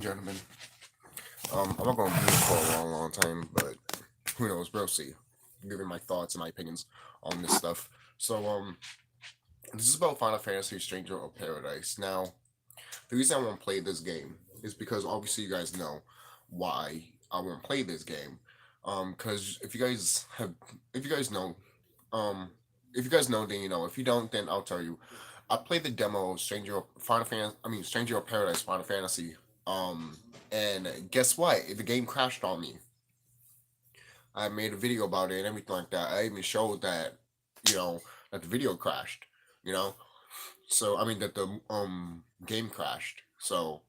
Gentlemen. I'm not going to be here for a long, long time, but who knows? We'll see. Giving my thoughts and my opinions on this stuff. So, this is about Final Fantasy Stranger of Paradise. Now, the reason I want to play this game is because obviously you guys know why I want to play this game. Because if you guys know, um, if you guys know, then you know. If you don't, then I'll tell you. I played the demo Stranger of Paradise Final Fantasy. Um, and guess what? The game crashed on me. I made a video about it and everything like that. I even showed that, you know, that the video crashed. You know, that the game crashed. So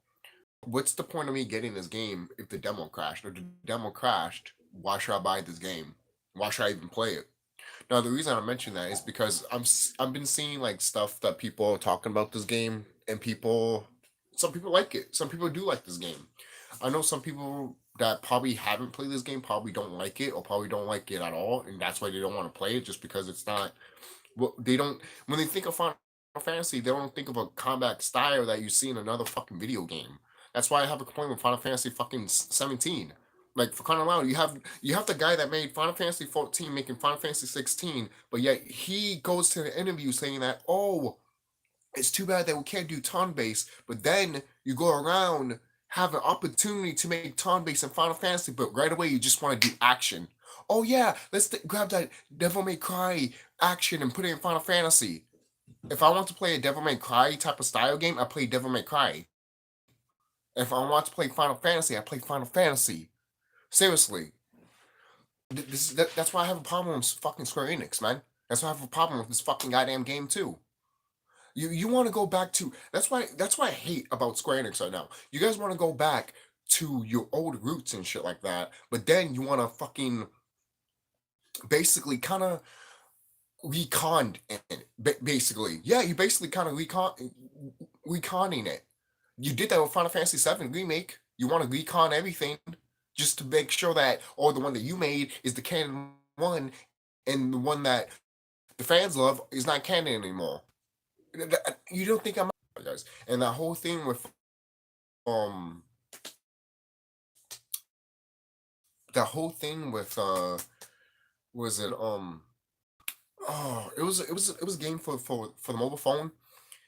what's the point of me getting this game if the demo crashed? Or the demo crashed, why should I buy this game? Why should I even play it? Now the reason I mention that is because I've been seeing like stuff that people are talking about this game, and some people like it. Some people do like this game. I know some people that probably haven't played this game probably don't like it, or probably don't like it at all, and that's why they don't want to play it just because it's not. Well, they don't. When they think of Final Fantasy, they don't think of a combat style that you see in another fucking video game. That's why I have a complaint with Final Fantasy fucking 17. Like for crying out loud, you have the guy that made Final Fantasy 14 making Final Fantasy 16, but yet he goes to the interview saying that, oh, it's too bad that we can't do turn base, but then you go around have an opportunity to make turn base in Final Fantasy, but right away you just want to do action. Oh yeah, let's grab that Devil May Cry action and put it in Final Fantasy. If I want to play a Devil May Cry type of style game, I play Devil May Cry. If I want to play Final Fantasy, I play Final Fantasy. Seriously, that's why I have a problem with fucking Square Enix, man. That's why I have a problem with this fucking goddamn game too. You want to go back to that's why I hate about Square Enix right now. You guys want to go back to your old roots and shit like that, but then you want to fucking basically kind of recon it. Basically, yeah, you basically kind of reconning it. You did that with Final Fantasy VII Remake. You want to recon everything just to make sure that the one that you made is the canon one, and the one that the fans love is not canon anymore. You don't think I'm guys? And that whole thing with that whole thing with was it it was a game for the mobile phone.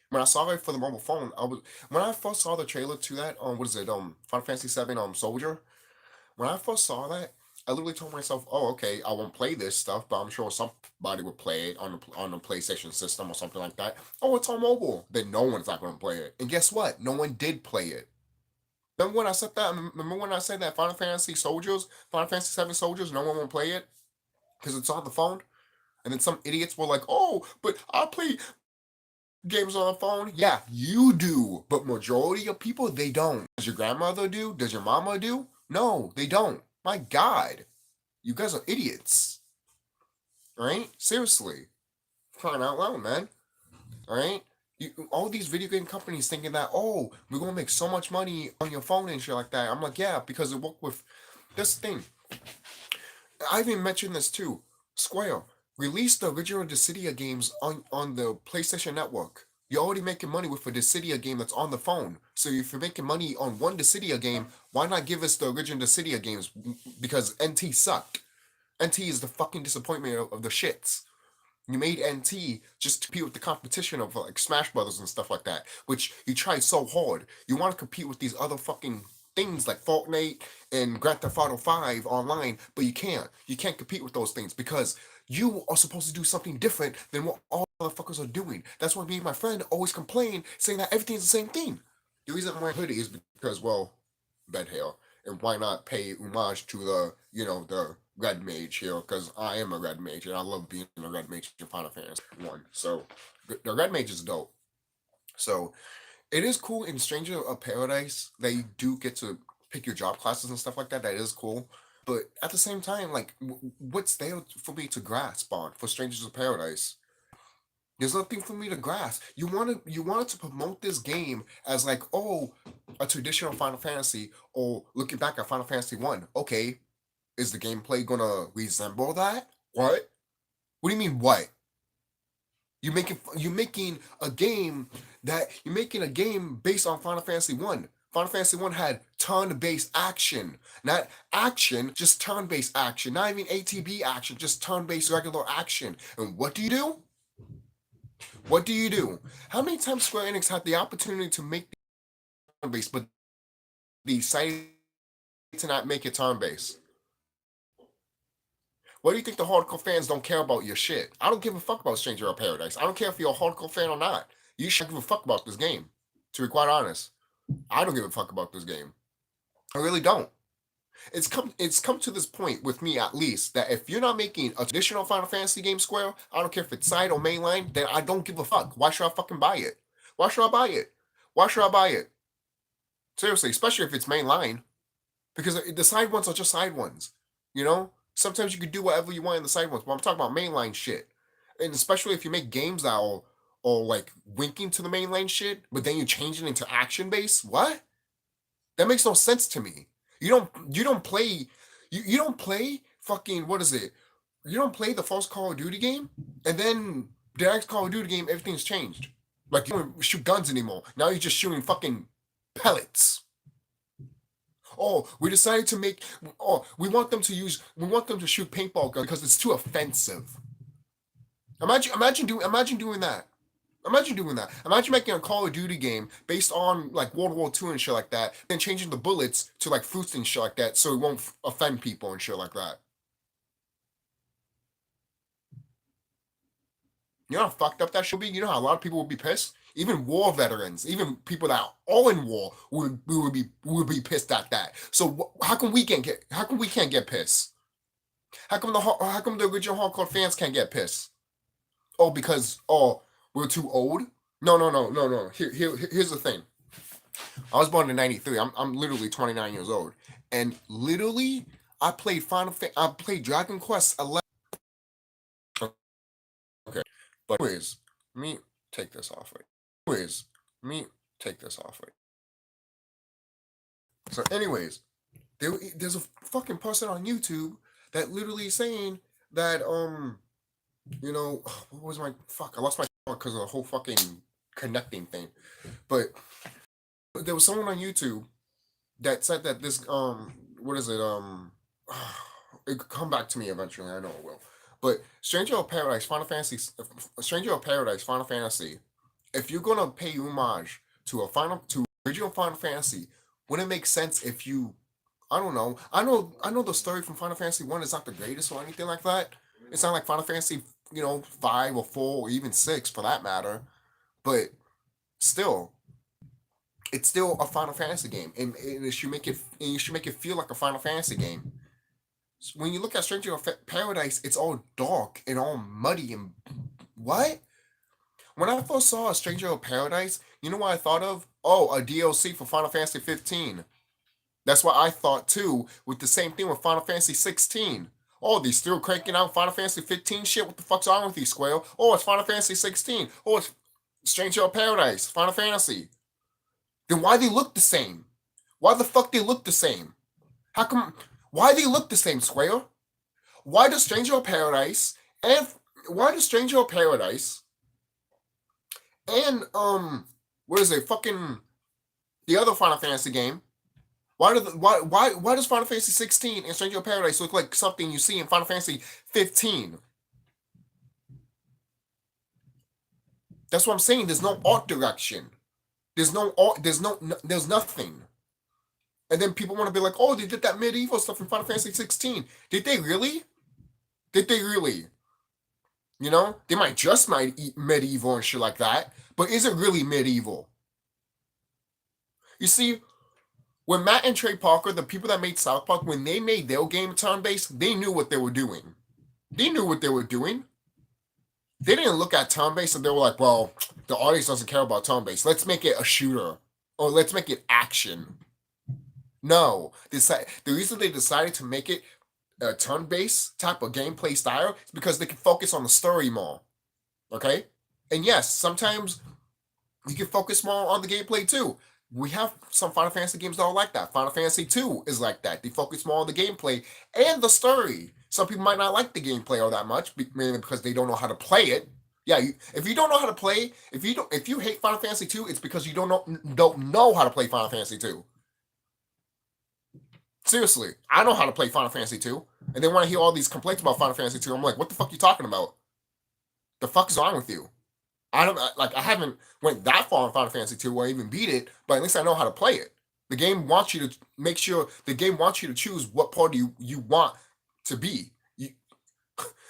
When I saw it for the mobile phone, I was when I first saw the trailer to that what is it Final Fantasy 7 Soldier. When I first saw that, I literally told myself, "Oh, okay, I won't play this stuff, but I'm sure somebody would play it on the PlayStation system or something like that." Oh, it's on mobile. Then no one's not going to play it. And guess what? No one did play it. Remember when I said that? Remember when I said that Final Fantasy 7 Soldiers, no one will play it because it's on the phone? And then some idiots were like, "Oh, but I play games on the phone." Yeah, you do, but majority of people they don't. Does your grandmother do? Does your mama do? No, they don't. My God, you guys are idiots. All right, seriously, crying out loud, man. All right. All these video game companies thinking that, oh, we're gonna make so much money on your phone and shit like that. I'm like, yeah, because it worked with this thing. I even mentioned this too. Square released the original Dissidia games on the PlayStation Network. You're already making money with a Dissidia game that's on the phone. So if you're making money on one Dissidia game, why not give us the original Dissidia games? Because NT sucked. NT is the fucking disappointment of the shits. You made NT just to compete with the competition of like Smash Brothers and stuff like that, which you tried so hard. You want to compete with these other fucking things like Fortnite and Grand Theft Auto 5 online, but you can't. You can't compete with those things because you are supposed to do something different than what all motherfuckers are doing. That's why me and my friend always complain, saying that everything's the same thing. The reason I'm wearing hoodie is because, well, bed hair. And why not pay homage to the red mage here? Because I am a red mage and I love being a red mage in Final Fantasy 1. So the red mage is dope. So it is cool in Stranger of Paradise that you do get to pick your job classes and stuff like that. That is cool. But at the same time, like, what's there for me to grasp on for Strangers of Paradise? There's nothing for me to grasp. You wanted to promote this game as like, oh, a traditional Final Fantasy, or looking back at Final Fantasy 1. Okay, is the gameplay gonna resemble that? What? What do you mean what? You're making a game based on Final Fantasy 1. Final Fantasy 1 had turn-based action. Not action, just turn-based action. Not even ATB action, just turn-based regular action. And what do you do? What do you do? How many times Square Enix had the opportunity to make the turn-based, but they decided to not make it turn-based? What do you think the hardcore fans don't care about your shit? I don't give a fuck about Stranger of Paradise. I don't care if you're a hardcore fan or not. You should give a fuck about this game, to be quite honest. I don't give a fuck about this game. I really don't. It's come to this point with me at least that if you're not making a traditional Final Fantasy game, Square, I don't care if it's side or mainline, then I don't give a fuck. Why should I fucking buy it? Why should I buy it? Why should I buy it? Seriously, especially if it's mainline, because the side ones are just side ones. You know, sometimes you can do whatever you want in the side ones, but I'm talking about mainline shit, and especially if you make games that are or like winking to the mainline shit, but then you change it into action base. What? That makes no sense to me. You don't play you don't play fucking what is it? You don't play the first Call of Duty game, and then the next Call of Duty game, everything's changed. Like you don't shoot guns anymore. Now you're just shooting fucking pellets. Oh, we decided to make. Oh, we want them to use. We want them to shoot paintball guns because it's too offensive. Imagine doing that. Imagine doing that. Imagine making a Call of Duty game based on like World War II and shit like that, and changing the bullets to like fruits and shit like that, so it won't offend people and shit like that. You know how fucked up that should be. You know how a lot of people would be pissed. Even war veterans, even people that are all in war, would be pissed at that. So how come we can't get? How come we can't get pissed? How come the original hardcore fans can't get pissed? Oh, because we're too old. No. Here's the thing. I was born in '93. I'm literally 29 years old, and literally I played Dragon Quest 11. Okay, but anyways, let me take this off. Right. Anyways, let me take this off. Right. So, anyways, there's a fucking person on YouTube that literally saying that what was my fuck? I lost my because of the whole fucking connecting thing. But there was someone on YouTube that said that this what is it it could come back to me eventually. I know it will. But Stranger of Paradise, Final Fantasy. If you're gonna pay homage to original Final Fantasy, wouldn't it make sense if you I don't know. I know the story from Final Fantasy 1 is not the greatest or anything like that. It's not like Final Fantasy, 5 or 4 or even 6 for that matter. But still, it's still a Final Fantasy game, and you should make it feel like a Final Fantasy game. When you look at Stranger of Paradise, it's all dark and all muddy and what? When I first saw a Stranger of Paradise, you know what I thought of? Oh, a DLC for Final Fantasy 15. That's what I thought too, with the same thing with Final Fantasy 16. Oh, they still cranking out Final Fantasy 15 shit? What the fuck's wrong with you, Square? Oh, it's Final Fantasy 16. Oh, it's Stranger of Paradise, Final Fantasy. Then why they look the same? Why the fuck they look the same? How come? Why they look the same, Square? Why does Stranger of Paradise and why does Stranger of Paradise and what is it? Fucking the other Final Fantasy game. Why does Final Fantasy 16 and Stranger of Paradise look like something you see in Final Fantasy 15? That's what I'm saying. There's no art direction. There's no art. There's nothing. And then people want to be like, oh, they did that medieval stuff in Final Fantasy 16. Did they really? Did they really? They might eat medieval and shit like that, but is it really medieval? You see, when Matt and Trey Parker, the people that made South Park, when they made their game turn-based, they knew what they were doing. They knew what they were doing. They didn't look at turn-based and they were like, well, the audience doesn't care about turn-based. Let's make it a shooter. Or let's make it action. No. The reason they decided to make it a turn-based type of gameplay style is because they can focus on the story more. Okay? And yes, sometimes you can focus more on the gameplay too. We have some Final Fantasy games that are like that. Final Fantasy 2 is like that. They focus more on the gameplay and the story. Some people might not like the gameplay all that much, mainly because they don't know how to play it. Yeah, if you don't know how to play, if you hate Final Fantasy 2, it's because you don't know how to play Final Fantasy 2. Seriously, I know how to play Final Fantasy 2, and then when I hear all these complaints about Final Fantasy 2, I'm like, what the fuck you talking about? The fuck is wrong with you? I don't like. I haven't went that far in Final Fantasy 2 or even beat it, but at least I know how to play it. The game wants you to make sure the game wants you to choose what party you want to be.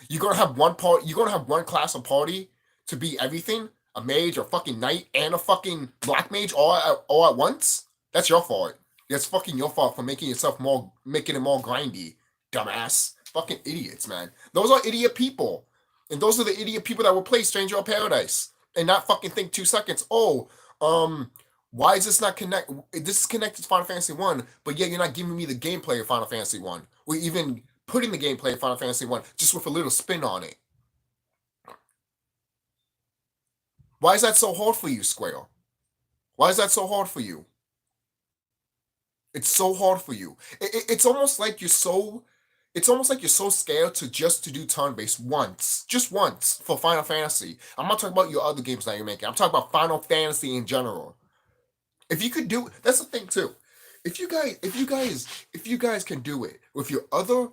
You're gonna have one part. You're gonna have one class of party to be everything. A mage, a fucking knight, and a fucking black mage all at once. That's your fault. That's fucking your fault for making it more grindy, dumbass. Fucking idiots, man. Those are idiot people, and those are the idiot people that will play Stranger of Paradise and not fucking think 2 seconds. Oh, why is this not connect? This is connected to Final Fantasy One, but yet you're not giving me the gameplay of Final Fantasy One. Or even putting the gameplay of Final Fantasy One just with a little spin on it. Why is that so hard for you, Square? Why is that so hard for you? It's so hard for you. It's almost like you're so. It's almost like you're so scared to do turn based once, just once for Final Fantasy. I'm not talking about your other games that you're making. I'm talking about Final Fantasy in general. If you could do, that's the thing too. If you guys can do it with your other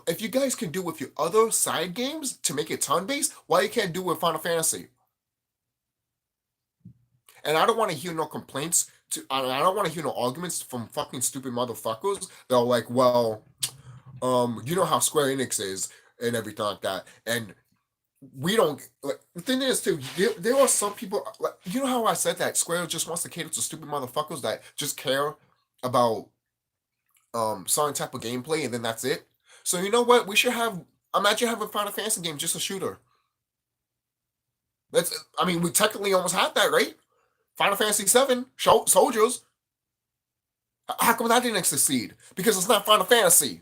if you guys can do with your other side games to make it turn based, why you can't do it with Final Fantasy? And I don't want to hear no complaints. I don't want to hear no arguments from fucking stupid motherfuckers that are like, well, you know how Square Enix is and everything like that, and we don't. Like, the thing is, too, there are some people. Like, you know how I said that Square just wants to cater to stupid motherfuckers that just care about certain type of gameplay, and then that's it. So you know what? We should have. Imagine having a Final Fantasy game just a shooter. That's. I mean, we technically almost had that, right? Final Fantasy VII soldiers. How come that didn't succeed? Because it's not Final Fantasy.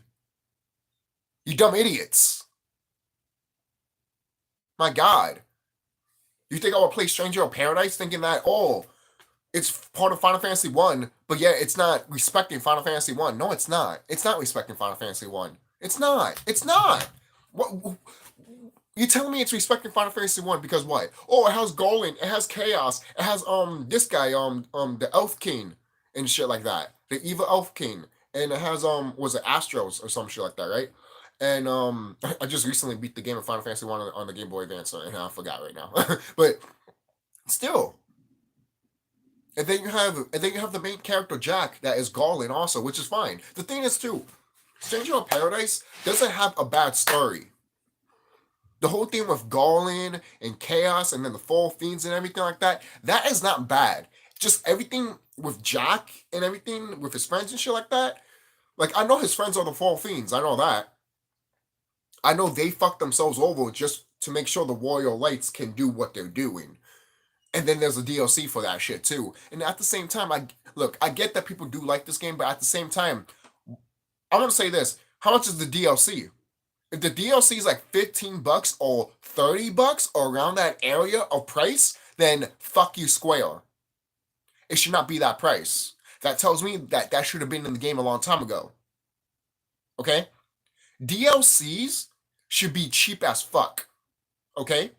You dumb idiots. My God. You think I would play Stranger of Paradise thinking that, oh, it's part of Final Fantasy One, but yeah, it's not respecting Final Fantasy One. No, it's not. It's not respecting Final Fantasy One. It's not. It's not. What you telling me it's respecting Final Fantasy One because what? Oh, it has Golem, it has Chaos, it has this guy the Elf King and shit like that, the evil Elf King, and it has was it Astros or some shit like that, right? And I just recently beat the game of Final Fantasy One on the Game Boy Advance, and I forgot right now, but still, and then you have the main character Jack that is Garland also, which is fine. The thing is too, Stranger of Paradise doesn't have a bad story. The whole thing with Garland and Chaos and then the Fall Fiends and everything like that, that is not bad. Just everything with Jack and everything with his friends and shit like that. Like I know his friends are the Fall Fiends. I know that. I know they fuck themselves over just to make sure the Warrior Lights can do what they're doing. And then there's a DLC for that shit too. And at the same time, I get that people do like this game, but at the same time, I want to say this: how much is the DLC? If the DLC is like $15 or $30 or around that area of price, then fuck you, Square. It should not be that price. That tells me that that should have been in the game a long time ago. Okay, DLCs should be cheap as fuck. Okay,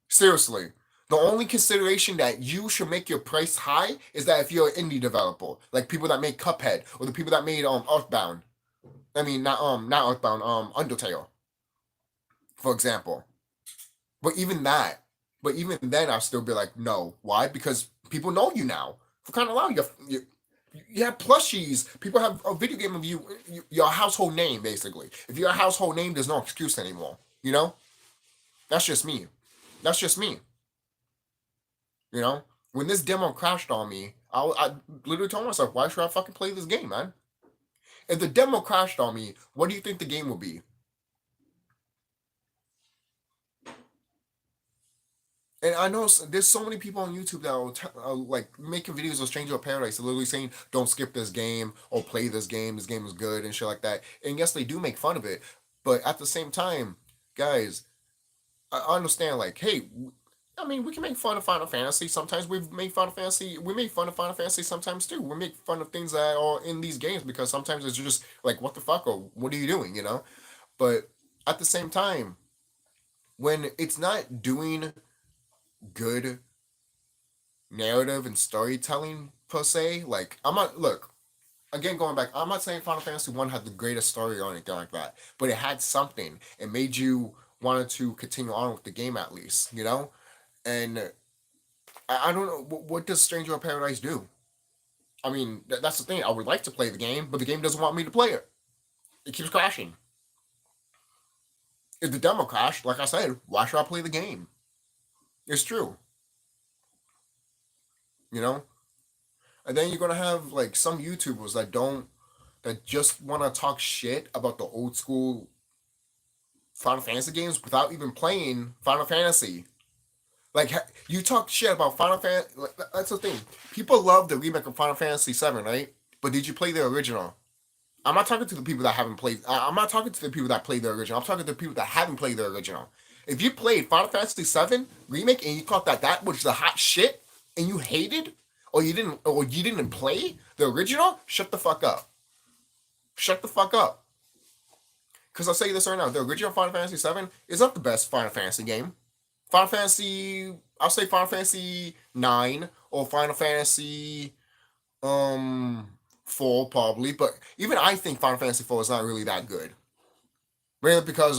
seriously. The only consideration that you should make your price high is that if you're an indie developer, like people that made Cuphead or the people that made Earthbound. I mean not Earthbound, Undertale, for example. But even that, but even then I'll still be like, no. Why? Because people know you now. For kind of loud, you have plushies. People have a video game of your household name, basically. If you're a household name, there's no excuse anymore. You know? That's just me. That's just me. You know, when this demo crashed on me, I literally told myself, why should I fucking play this game, man? If the demo crashed on me, what do you think the game will be? And I know there's so many people on YouTube that are like making videos of Stranger of Paradise, literally saying, "Don't skip this game or play this game. This game is good and shit like that." And yes, they do make fun of it, but at the same time, guys, I understand. Like, hey, I mean, we can make fun of Final Fantasy. Sometimes we've made Final Fantasy. We make fun of Final Fantasy sometimes too. We make fun of things that are in these games because sometimes it's just like, what the fuck, or what are you doing, you know? But at the same time, when it's not doing good narrative and storytelling per se. Like I'm not look again going back. I'm not saying Final Fantasy One had the greatest story or anything like that, but it had something. It made you wanted to continue on with the game at least, you know. And I don't know what does Stranger of Paradise do. I mean, that's the thing. I would like to play the game, but the game doesn't want me to play it. It keeps crashing. If the demo crashed, like I said, why should I play the game? It's true, you know. And then you're gonna have like some YouTubers that just want to talk shit about the old school Final Fantasy games without even playing Final Fantasy. Like you talk shit about Final Fantasy. Like, that's the thing. People love the remake of Final Fantasy VII, right? But did you play the original? I'm not talking to the people that haven't played. I'm not talking to the people that played the original. I'm talking to the people that haven't played the original. If you played Final Fantasy VII remake and you thought that was the hot shit and you hated, or you didn't play the original, shut the fuck up. Shut the fuck up. Because I'll say this right now: the original Final Fantasy VII is not the best Final Fantasy game. Final Fantasy, I'll say Final Fantasy 9 or Final Fantasy um 4 probably, but even I think Final Fantasy 4 is not really that good. Mainly because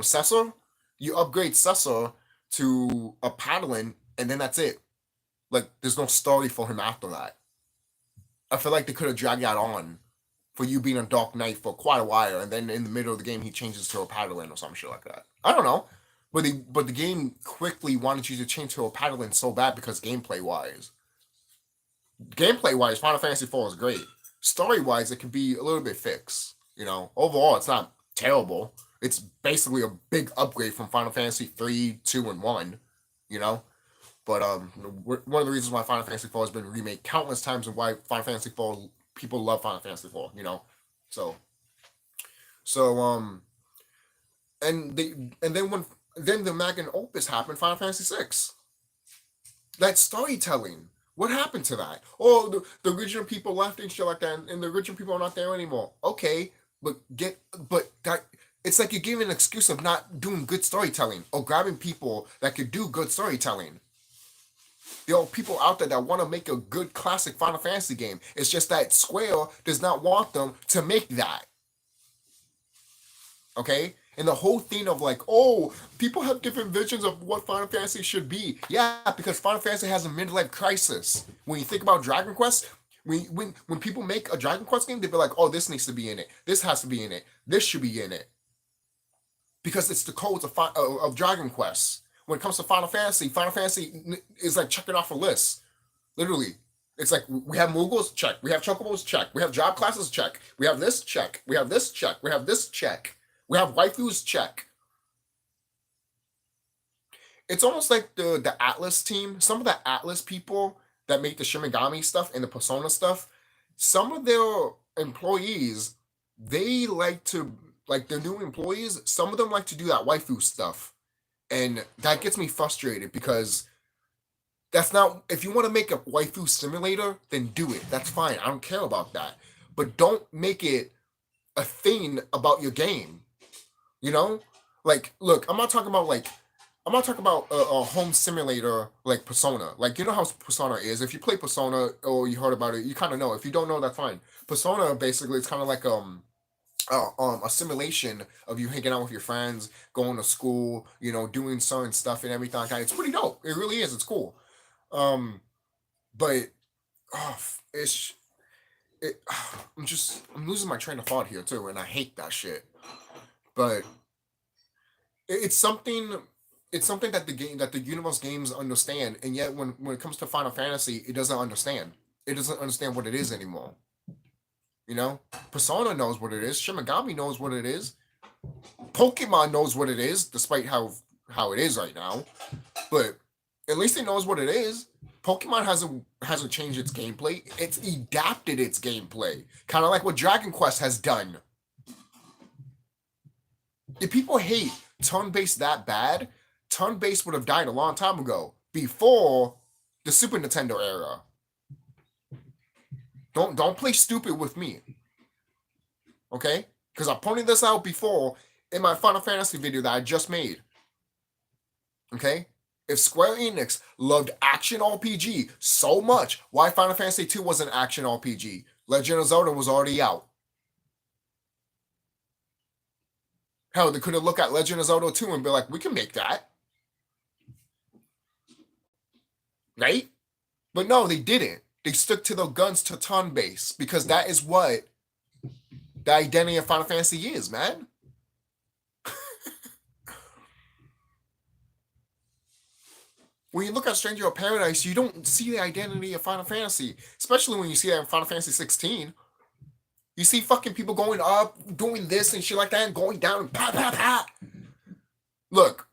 Cecil, you upgrade Cecil to a paddling and then that's it. Like there's no story for him after that. I feel like they could have dragged that on for you being a Dark Knight for quite a while, and then in the middle of the game he changes to a paddling or some shit like that. I don't know. But the game quickly wanted you to change to a paddling so bad because gameplay wise, Final Fantasy IV is great. Story wise, it can be a little bit fixed. You know, overall, it's not terrible. It's basically a big upgrade from Final Fantasy 3, 2, and 1. You know, but one of the reasons why Final Fantasy 4 has been remade countless times and why Final Fantasy 4 people love Final Fantasy 4. You know, so so and then when then the magnum opus happened, Final Fantasy 6. That storytelling. What happened to that? Oh, the original people left and shit like that, and the original people are not there anymore. Okay, but that it's like you're giving an excuse of not doing good storytelling or grabbing people that could do good storytelling. There are people out there that want to make a good classic Final Fantasy game. It's just that Square does not want them to make that. Okay? And the whole thing of like, oh, people have different visions of what Final Fantasy should be. Yeah, because Final Fantasy has a midlife crisis. When you think about Dragon Quest, when people make a Dragon Quest game, they be like, oh, this needs to be in it. This has to be in it. This should be in it. Because it's the codes of Dragon Quest. When it comes to Final Fantasy is like checking off a list. Literally. It's like we have Moogles, check. We have Chocobos, check. We have job classes, check. We have this, check. We have this, check. We have this, check. We have waifus, check. It's almost like the Atlas team. Some of the Atlas people that make the Shimigami stuff and the Persona stuff, some of their employees, they like to like their new employees. Some of them like to do that waifu stuff, and that gets me frustrated because that's not. If you want to make a waifu simulator, then do it. That's fine. I don't care about that, but don't make it a thing about your game. You know, like look, I'm not talking about a home simulator like Persona. Like you know how Persona is. If you play Persona or you heard about it, you kind of know. If you don't know, that's fine. Persona basically it's kind of like a simulation of you hanging out with your friends, going to school, you know, doing certain stuff and everything like that. It's pretty dope. It really is. It's cool. Um, but oh, it's it. I'm losing my train of thought here too, and I hate that shit. But it's something that the universe games understand, and yet when it comes to Final Fantasy, it doesn't understand. It doesn't understand what it is anymore. You know, Persona knows what it is. Shimigami knows what it is. Pokemon knows what it is, despite how it is right now. But at least it knows what it is. Pokemon hasn't changed its gameplay. It's adapted its gameplay, kind of like what Dragon Quest has done. If people hate turn-based that bad, turn-based would have died a long time ago, before the Super Nintendo era. Don't play stupid with me. Okay? Because I pointed this out before. in my Final Fantasy video that I just made. Okay? If Square Enix loved action RPG so much, why Final Fantasy 2 was an action RPG? Legend of Zelda was already out. Hell, they could have looked at Legend of Zelda 2 and be like, we can make that. Right? But no, they didn't. They stuck to the guns to turn base because that is what the identity of Final Fantasy is, man. When you look at Stranger of Paradise, you don't see the identity of Final Fantasy, especially when you see that in Final Fantasy 16. You see fucking people going up, doing this and shit like that, and going down and pa pa pa. Look,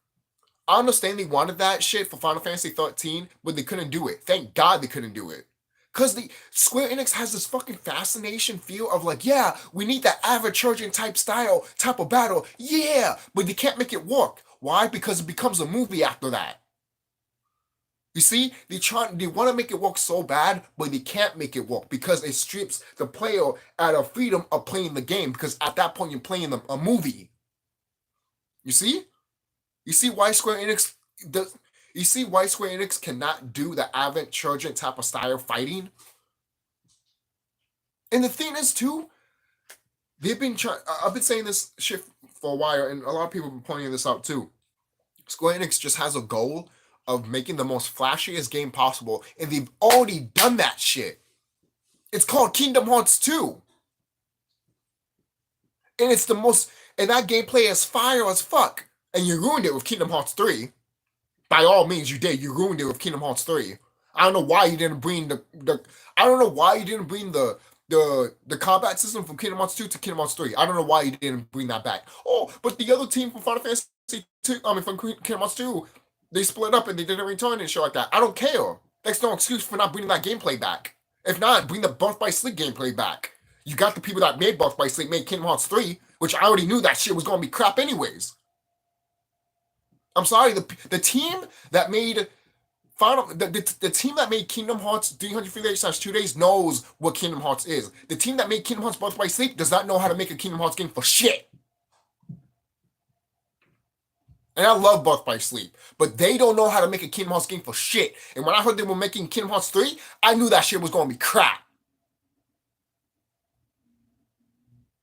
I understand they wanted that shit for Final Fantasy 13, but they couldn't do it. Thank God they couldn't do it. Because the Square Enix has this fucking fascination feel of like, yeah, we need that average charging type style, type of battle. Yeah, but they can't make it work. Why? Because it becomes a movie after that. You see, they want to make it work so bad, but they can't make it work because it strips the player out of freedom of playing the game. Because at that point, you're playing a movie. You see? You see why Square Enix does? You see why Square Enix cannot do the avant-garde type of style fighting? And the thing is, too, they've been trying. I've been saying this shit for a while, and a lot of people have been pointing this out too. Square Enix just has a goal of making the most flashiest game possible, and they've already done that shit. It's called Kingdom Hearts 2. And it's the most, and that gameplay is fire as fuck. And you ruined it with Kingdom Hearts 3. By all means, you did. You ruined it with Kingdom Hearts 3. I don't know why you didn't bring I don't know why you didn't bring the combat system from Kingdom Hearts 2 to Kingdom Hearts 3. I don't know why you didn't bring that back. Oh, but the other team from Final Fantasy 2, from Kingdom Hearts 2, they split up and they didn't return and shit like that. I don't care. That's no excuse for not bringing that gameplay back. If not, bring the Birth by Sleep gameplay back. You got the people that made Birth by Sleep made Kingdom Hearts 3, which I already knew that shit was going to be crap anyways. I'm sorry, the team that made the team that made Kingdom Hearts 358/2 days knows what Kingdom Hearts is. The team that made Kingdom Hearts Birth by Sleep does not know how to make a Kingdom Hearts game for shit. And I love Birth by Sleep, but they don't know how to make a Kingdom Hearts game for shit. And when I heard they were making Kingdom Hearts 3, I knew that shit was going to be crap.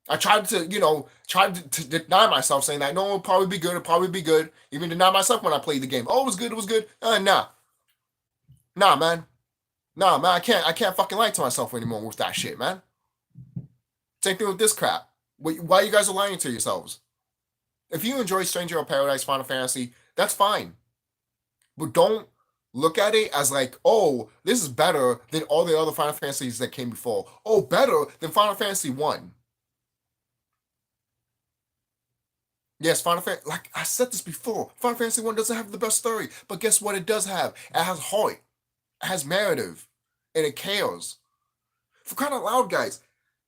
I tried to, to deny myself, saying that, no, it'll probably be good. Even deny myself when I played the game. Oh, it was good. Nah. Nah, man. I can't fucking lie to myself anymore with that shit, man. Same thing with this crap. Why you guys are lying to yourselves? If you enjoy Stranger of Paradise Final Fantasy, that's fine. But don't look at it as like, oh, this is better than all the other Final Fantasies that came before. Oh, better than Final Fantasy 1. Yes, Final Fantasy, like I said this before, Final Fantasy 1 doesn't have the best story. But guess what it does have? It has heart. It has narrative. And it cares. For crying out loud, guys,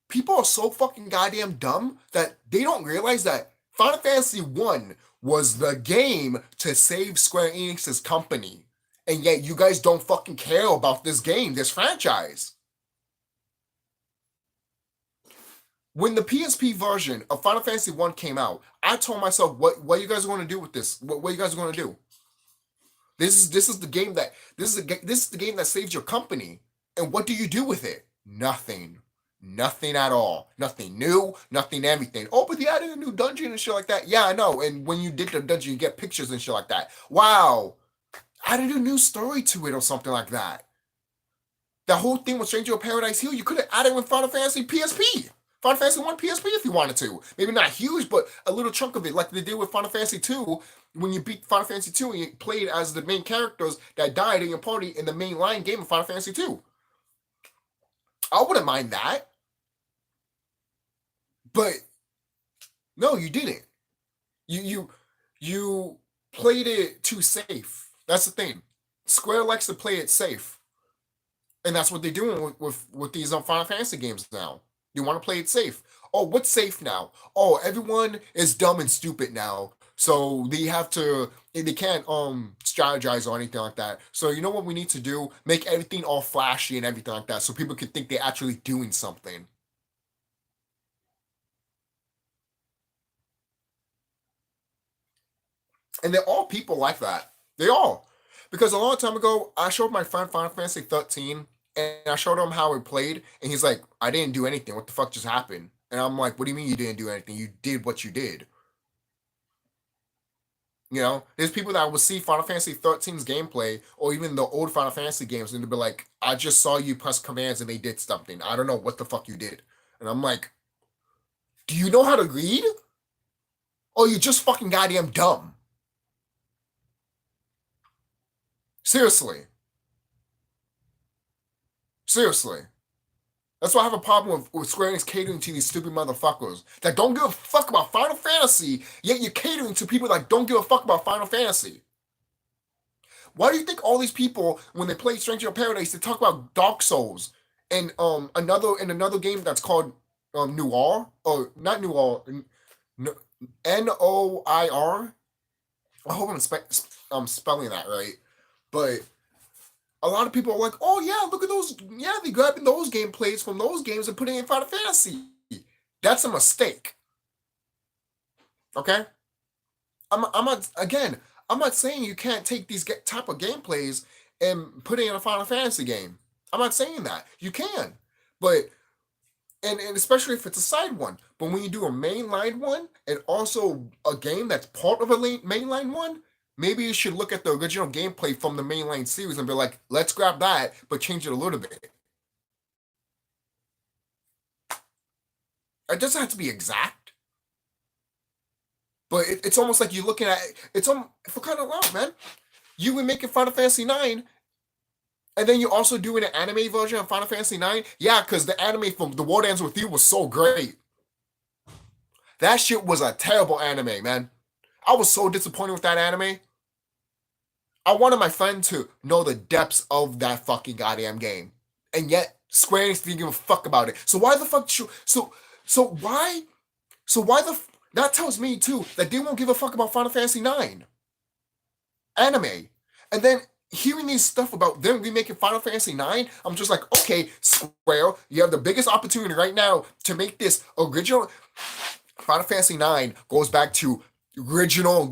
people are so fucking goddamn dumb that they don't realize that Final Fantasy 1 was the game to save Square Enix's company. And yet you guys don't fucking care about this game, this franchise. When the PSP version of Final Fantasy 1 came out, I told myself, what you guys are going to do with this? What you guys are going to do? This is the game that saves your company. And what do you do with it? Nothing. Nothing at all. Nothing new, nothing everything. Oh, but they added a new dungeon and shit like that. Yeah, I know. And when you did the dungeon, you get pictures and shit like that. Wow. Added a new story to it or something like that. The whole thing with Stranger of Paradise Hill, you could have added with Final Fantasy PSP. Final Fantasy 1 PSP if you wanted to. Maybe not huge, but a little chunk of it, like they did with Final Fantasy 2. When you beat Final Fantasy 2 and you played as the main characters that died in your party in the main line game of Final Fantasy 2. I wouldn't mind that. But no, you didn't. You played it too safe. That's the thing. Square likes to play it safe. And that's what they're doing with these Final Fantasy games now. You want to play it safe. Oh, what's safe now? Oh, everyone is dumb and stupid now. So they can't strategize or anything like that. So you know what we need to do? Make everything all flashy and everything like that so people can think they're actually doing something. And they're all people like that. They all. Because a long time ago, I showed my friend Final Fantasy 13 and I showed him how it played, and he's like, I didn't do anything. What the fuck just happened? And I'm like, what do you mean you didn't do anything? You did what you did. You know, there's people that will see Final Fantasy 13's gameplay or even the old Final Fantasy games and they'll be like, I just saw you press commands and they did something. I don't know what the fuck you did. And I'm like, do you know how to read? Or you just fucking goddamn dumb? Seriously. Seriously. That's why I have a problem with Square Enix catering to these stupid motherfuckers that don't give a fuck about Final Fantasy, yet you're catering to people that don't give a fuck about Final Fantasy. Why do you think all these people, when they play Stranger of Paradise, they talk about Dark Souls and another game that's called Noir or not Noir, Noir. I hope I'm spelling that right, but a lot of people are like, "Oh yeah, look at those! Yeah, they grabbing those gameplays from those games and putting it in Final Fantasy." That's a mistake. Okay, I'm not again. I'm not saying you can't take these type of gameplays and put it in a Final Fantasy game. I'm not saying that you can, but and especially if it's a side one. But when you do a mainline one and also a game that's part of a mainline one, maybe you should look at the original gameplay from the mainline series and be like, let's grab that, but change it a little bit. It doesn't have to be exact, but it's almost like you're looking at it's for kind of loud, man. You were making Final Fantasy 9 and then you're also doing an anime version of Final Fantasy 9? Yeah, because the anime from The War Ends With You was so great. That shit was a terrible anime, man. I was so disappointed with that anime. I wanted my friend to know the depths of that fucking goddamn game. And yet, Square Enix didn't give a fuck about it. So why the fuck so why that tells me too that they won't give a fuck about Final Fantasy 9 anime. And then hearing these stuff about them remaking Final Fantasy 9, I'm just like, okay, Square, you have the biggest opportunity right now to make this original. Final Fantasy 9 goes back to original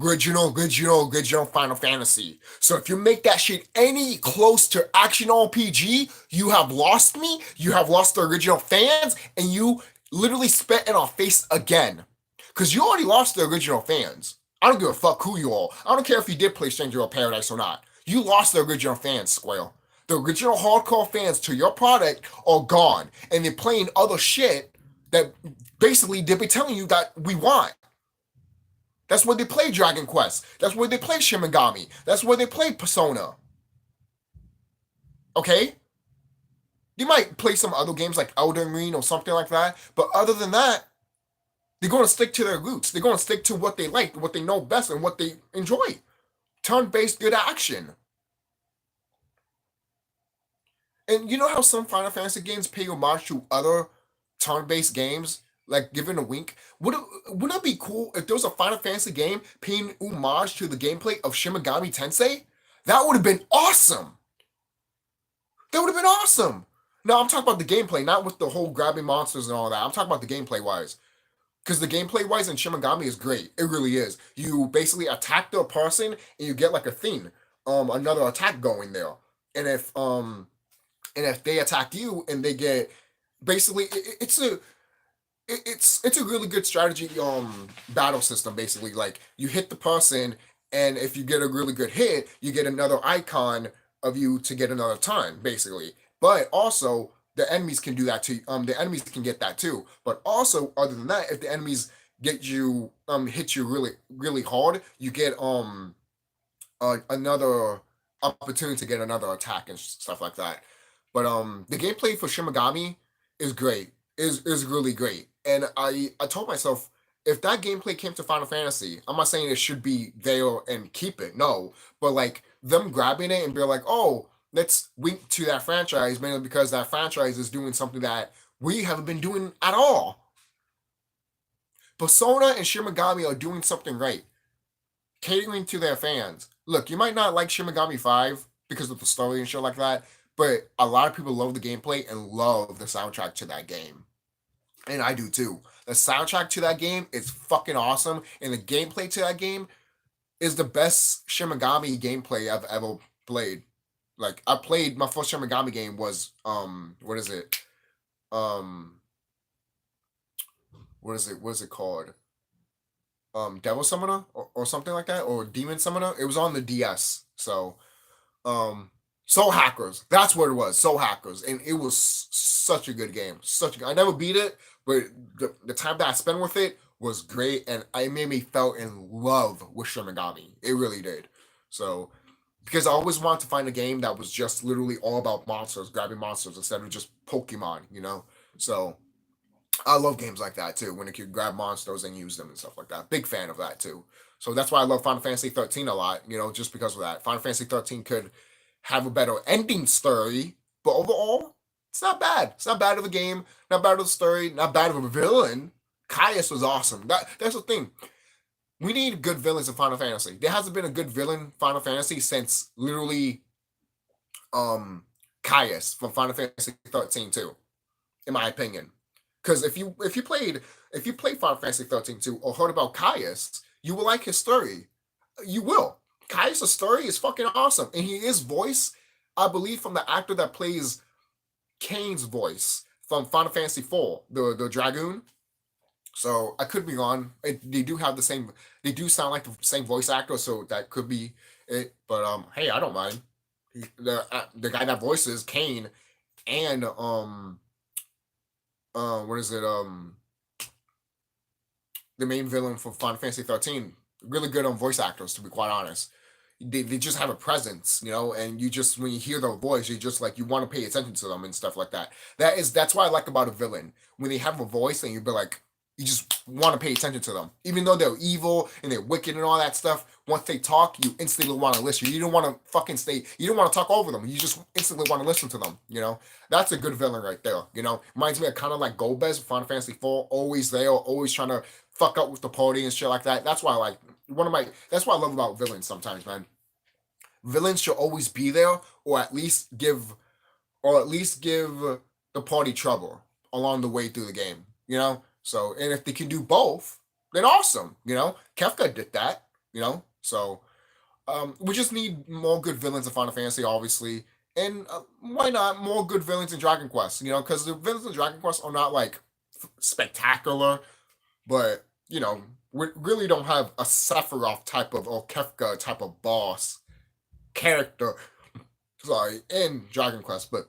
Final Fantasy. So if you make that shit any close to action RPG, you have lost me, you have lost the original fans, and you literally spit in our face again. Because you already lost the original fans. I don't give a fuck who you are. I don't care if you did play Stranger of Paradise or not. You lost the original fans, Square. The original hardcore fans to your product are gone. And they're playing other shit that basically they'll be telling you that we want. That's where they play Dragon Quest. That's where they play Shin Megami. That's where they play Persona. Okay? They might play some other games like Elden Ring or something like that. But other than that, they're going to stick to their roots. They're going to stick to what they like, what they know best, and what they enjoy. Turn-based good action. And you know how some Final Fantasy games pay homage to other turn-based games? Like giving a wink. Wouldn't it be cool if there was a Final Fantasy game paying homage to the gameplay of Shin Megami Tensei? That would have been awesome. That would have been awesome. No, I'm talking about the gameplay, not with the whole grabbing monsters and all that. I'm talking about the gameplay wise. Because the gameplay wise in Shin Megami is great. It really is. You basically attack the person and you get like a thing, another attack going there. And if they attack you and they get basically it's a really good strategy battle system basically. Like you hit the person and if you get a really good hit, you get another icon of you to get another time basically. But also the enemies can do that too. The enemies can get that too. But also other than that, if the enemies get you hit you really hard, you get another opportunity to get another attack and stuff like that. But the gameplay for Shimigami is great. Is really great. And I told myself if that gameplay came to Final Fantasy, I'm not saying it should be there and keep it. No, but like them grabbing it and be like, oh, let's wink to that franchise mainly because that franchise is doing something that we haven't been doing at all. Persona and Shimigami are doing something right, catering to their fans. Look, you might not like Shimigami 5 because of the story and shit like that, but a lot of people love the gameplay and love the soundtrack to that game. And I do too. The soundtrack to that game is fucking awesome, and the gameplay to that game is the best Shimigami gameplay I've ever played. Like I played my first Shimigami game was what is it? Um what is it called? Devil Summoner or something like that, or Demon Summoner. It was on the DS. So um Soul Hackers. That's what it was. Soul Hackers. And it was such a good game. I never beat it, but the time that I spent with it was great, and it made me fell in love with Shimigami. It really did. So because I always wanted to find a game that was just literally all about monsters, grabbing monsters instead of just Pokemon. So I love games like that too, when it can grab monsters and use them and stuff like that. Big fan of that too. So that's why I love Final Fantasy 13 a lot, just because of that. Final Fantasy 13 could have a better ending story, but overall, it's not bad. It's not bad of a game, not bad of a story, not bad of a villain. Caius was awesome. That's the thing. We need good villains in Final Fantasy. There hasn't been a good villain Final Fantasy since literally Caius from Final Fantasy 13 too, in my opinion. Because if you played Final Fantasy 13 too or heard about Caius, you will like his story. You will. Caius' story is fucking awesome, and he is voice, I believe, from the actor that plays Kane's voice from Final Fantasy 4, the Dragoon. So I could be wrong. They do have the same. They do sound like the same voice actor, so that could be it. But hey, I don't mind. The guy that voices Kane and what is it the main villain for Final Fantasy 13, really good on voice actors, to be quite honest. They just have a presence, and you just, when you hear their voice, you just like, you want to pay attention to them and stuff like that. That's what I like about a villain. When they have a voice and you be like, you just want to pay attention to them. Even though they're evil and they're wicked and all that stuff, once they talk, you instantly want to listen. You don't want to you don't want to talk over them. You just instantly want to listen to them. That's a good villain right there. Reminds me of kind of like Golbez, Final Fantasy 4, always there, always trying to fuck up with the party and shit like that. That's why I like, that's what I love about villains sometimes, man. Villains should always be there, or at least give the party trouble along the way through the game. So, and if they can do both, then awesome. Kefka did that. So we just need more good villains in Final Fantasy, obviously, and why not more good villains in Dragon Quest? Because the villains in Dragon Quest are not like spectacular, but we really don't have a Sephiroth type of, or Kefka type of boss character, sorry, in Dragon Quest, but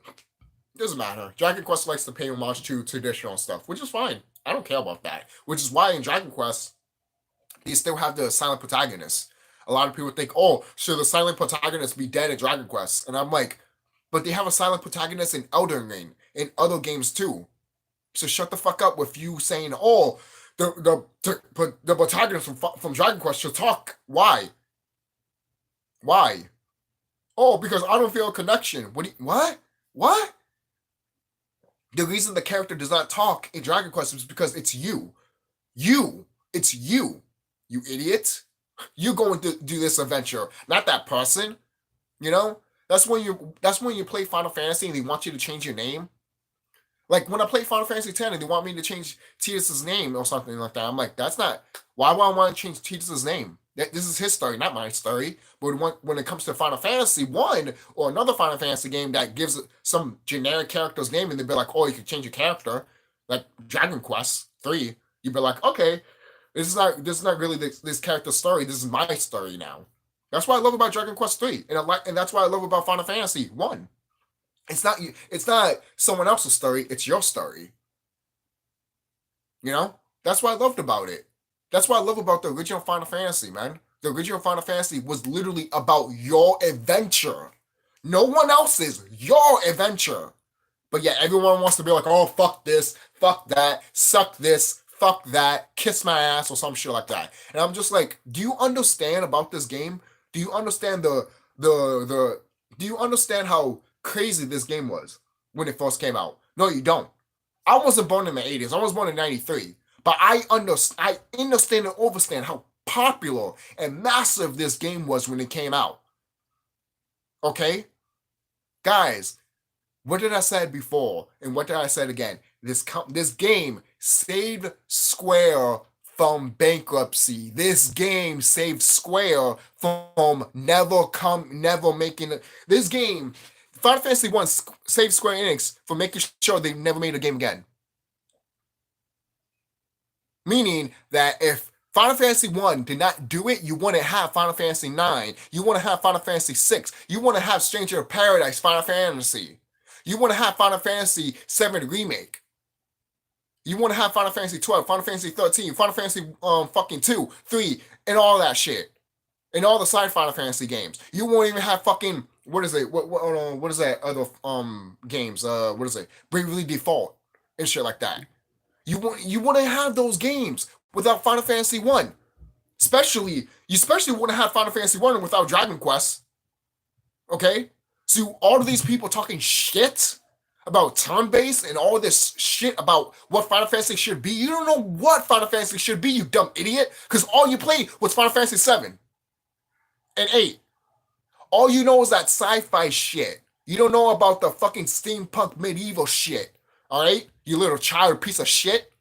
it doesn't matter. Dragon Quest likes to pay homage to traditional stuff, which is fine. I don't care about that. Which is why in Dragon Quest, they still have the silent protagonist. A lot of people think, oh, should the silent protagonist be dead in Dragon Quest? And I'm like, but they have a silent protagonist in Elden Ring, in other games too. So shut the fuck up with you saying, oh, the protagonist from Dragon Quest should talk. Why? Why? Oh, because I don't feel a connection. What? What? The reason the character does not talk in Dragon Quest is because it's you. It's you. You idiot. You're going to do this adventure, not that person. That's when you play Final Fantasy and they want you to change your name. Like when I play Final Fantasy X and they want me to change Tidus's name or something like that, I'm like, that's not. Why would I want to change Tidus's name? This is his story, not my story. But when it comes to Final Fantasy 1 or another Final Fantasy game that gives some generic character's name and they'd be like, oh, you can change your character, like Dragon Quest 3, you'd be like, okay, this is not really this character's story. This is my story now. That's what I love about Dragon Quest 3, and that's what I love about Final Fantasy 1. It's not someone else's story. It's your story. That's what I loved about it. That's what I love about the original Final Fantasy, man. The original Final Fantasy was literally about your adventure. No one else's. Your adventure. But yeah, everyone wants to be like, oh, fuck this, fuck that, suck this, fuck that, kiss my ass, or some shit like that. And I'm just like, do you understand about this game? Do you understand do you understand how crazy this game was when it first came out? No, you don't. I wasn't born in the 80s. I was born in 93. But I understand and understand how popular and massive this game was when it came out. Okay? Guys, what did I say before? And what did I say again? This game saved Square from bankruptcy. This game saved Square from never making this game. Final Fantasy One saved Square Enix from making sure they never made a game again. Meaning that if Final Fantasy 1 did not do it, you wouldn't have Final Fantasy 9. You wouldn't have Final Fantasy 6. You wouldn't have Stranger of Paradise Final Fantasy. You wouldn't have Final Fantasy 7 Remake. You wouldn't have Final Fantasy 12, Final Fantasy 13, Final Fantasy fucking 2, 3, and all that shit. And all the side Final Fantasy games. You won't even have fucking what is it? What is that other games? What is it? Bravely Default and shit like that. You wouldn't have those games without Final Fantasy One. You especially wouldn't have Final Fantasy One without Dragon Quest. Okay, so all of these people talking shit about turn-based and all this shit about what Final Fantasy should be. You don't know what Final Fantasy should be, you dumb idiot. Because all you played was Final Fantasy 7 and 8. All you know is that sci-fi shit. You don't know about the fucking steampunk medieval shit. Alright? You little child piece of shit.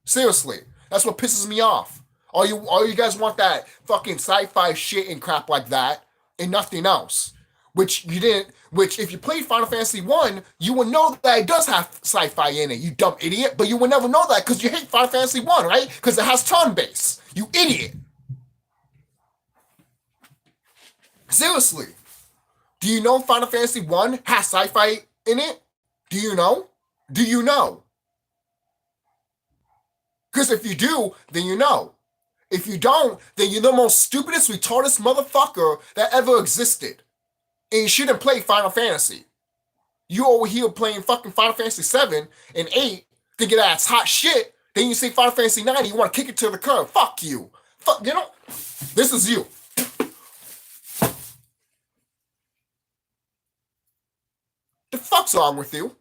Seriously. That's what pisses me off. All you guys want that fucking sci-fi shit and crap like that and nothing else. Which you didn't, which if you played Final Fantasy 1, you would know that it does have sci-fi in it, you dumb idiot, but you would never know that because you hate Final Fantasy 1, right? Because it has turn-based. You idiot. Seriously. Do you know Final Fantasy 1 has sci-fi in it? Do you know? Do you know? Because if you do, then you know. If you don't, then you're the most stupidest, retarded motherfucker that ever existed. And you shouldn't play Final Fantasy. You over here playing fucking Final Fantasy 7 and 8, thinking that's hot shit. Then you say Final Fantasy 9, you want to kick it to the curb. Fuck you. Fuck, you know? This is you. The fuck's wrong with you?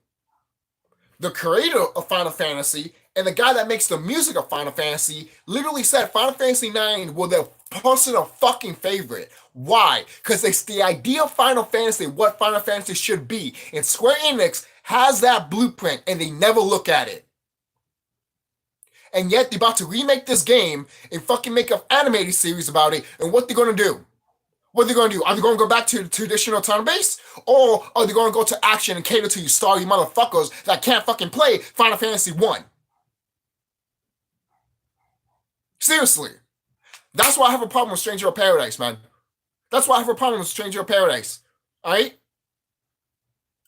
The creator of Final Fantasy and the guy that makes the music of Final Fantasy literally said Final Fantasy 9 was their personal fucking favorite. Why? Because it's the idea of Final Fantasy, what Final Fantasy should be. And Square Enix has that blueprint and they never look at it. And yet they're about to remake this game and fucking make an animated series about it. And what they're going to do? What are they going to do? Are they going to go back to the traditional turn-based? Or are they going to go to action and cater to you starry motherfuckers that can't fucking play Final Fantasy 1? Seriously. That's why I have a problem with Stranger of Paradise, man. That's why I have a problem with Stranger of Paradise. Alright?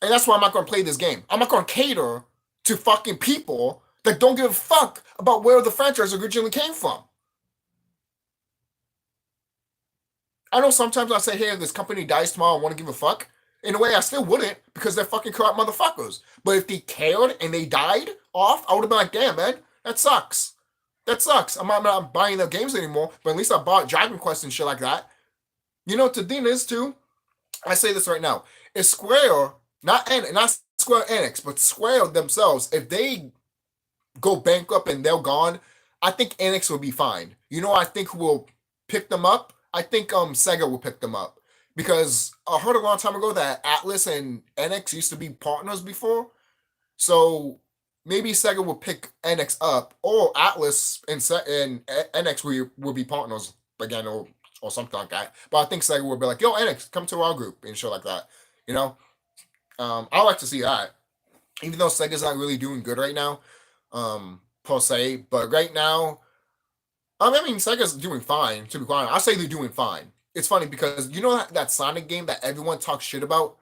And that's why I'm not going to play this game. I'm not going to cater to fucking people that don't give a fuck about where the franchise originally came from. I know sometimes I say, hey, if this company dies tomorrow, I want to give a fuck. In a way, I still wouldn't because they're fucking corrupt motherfuckers. But if they cared and they died off, I would have been like, damn, man, that sucks. That sucks. I'm not buying their games anymore, but at least I bought Dragon Quest and shit like that. You know what the thing is, too? I say this right now. If Square, not Square Enix, but Square themselves, if they go bankrupt and they're gone, I think Enix will be fine. You know, I think who will pick them up? I think Sega will pick them up. Because I heard a long time ago that Atlas and Enix used to be partners before. So maybe Sega will pick Enix up, or Atlas and Enix will be partners again, or something like that. But I think Sega will be like, yo, Enix, come to our group and shit like that. You know? I like to see that. Even though Sega's not really doing good right now, per se. But right now, I mean, Sega's doing fine, to be quite honest. I say they're doing fine. It's funny because you know that Sonic game that everyone talks shit about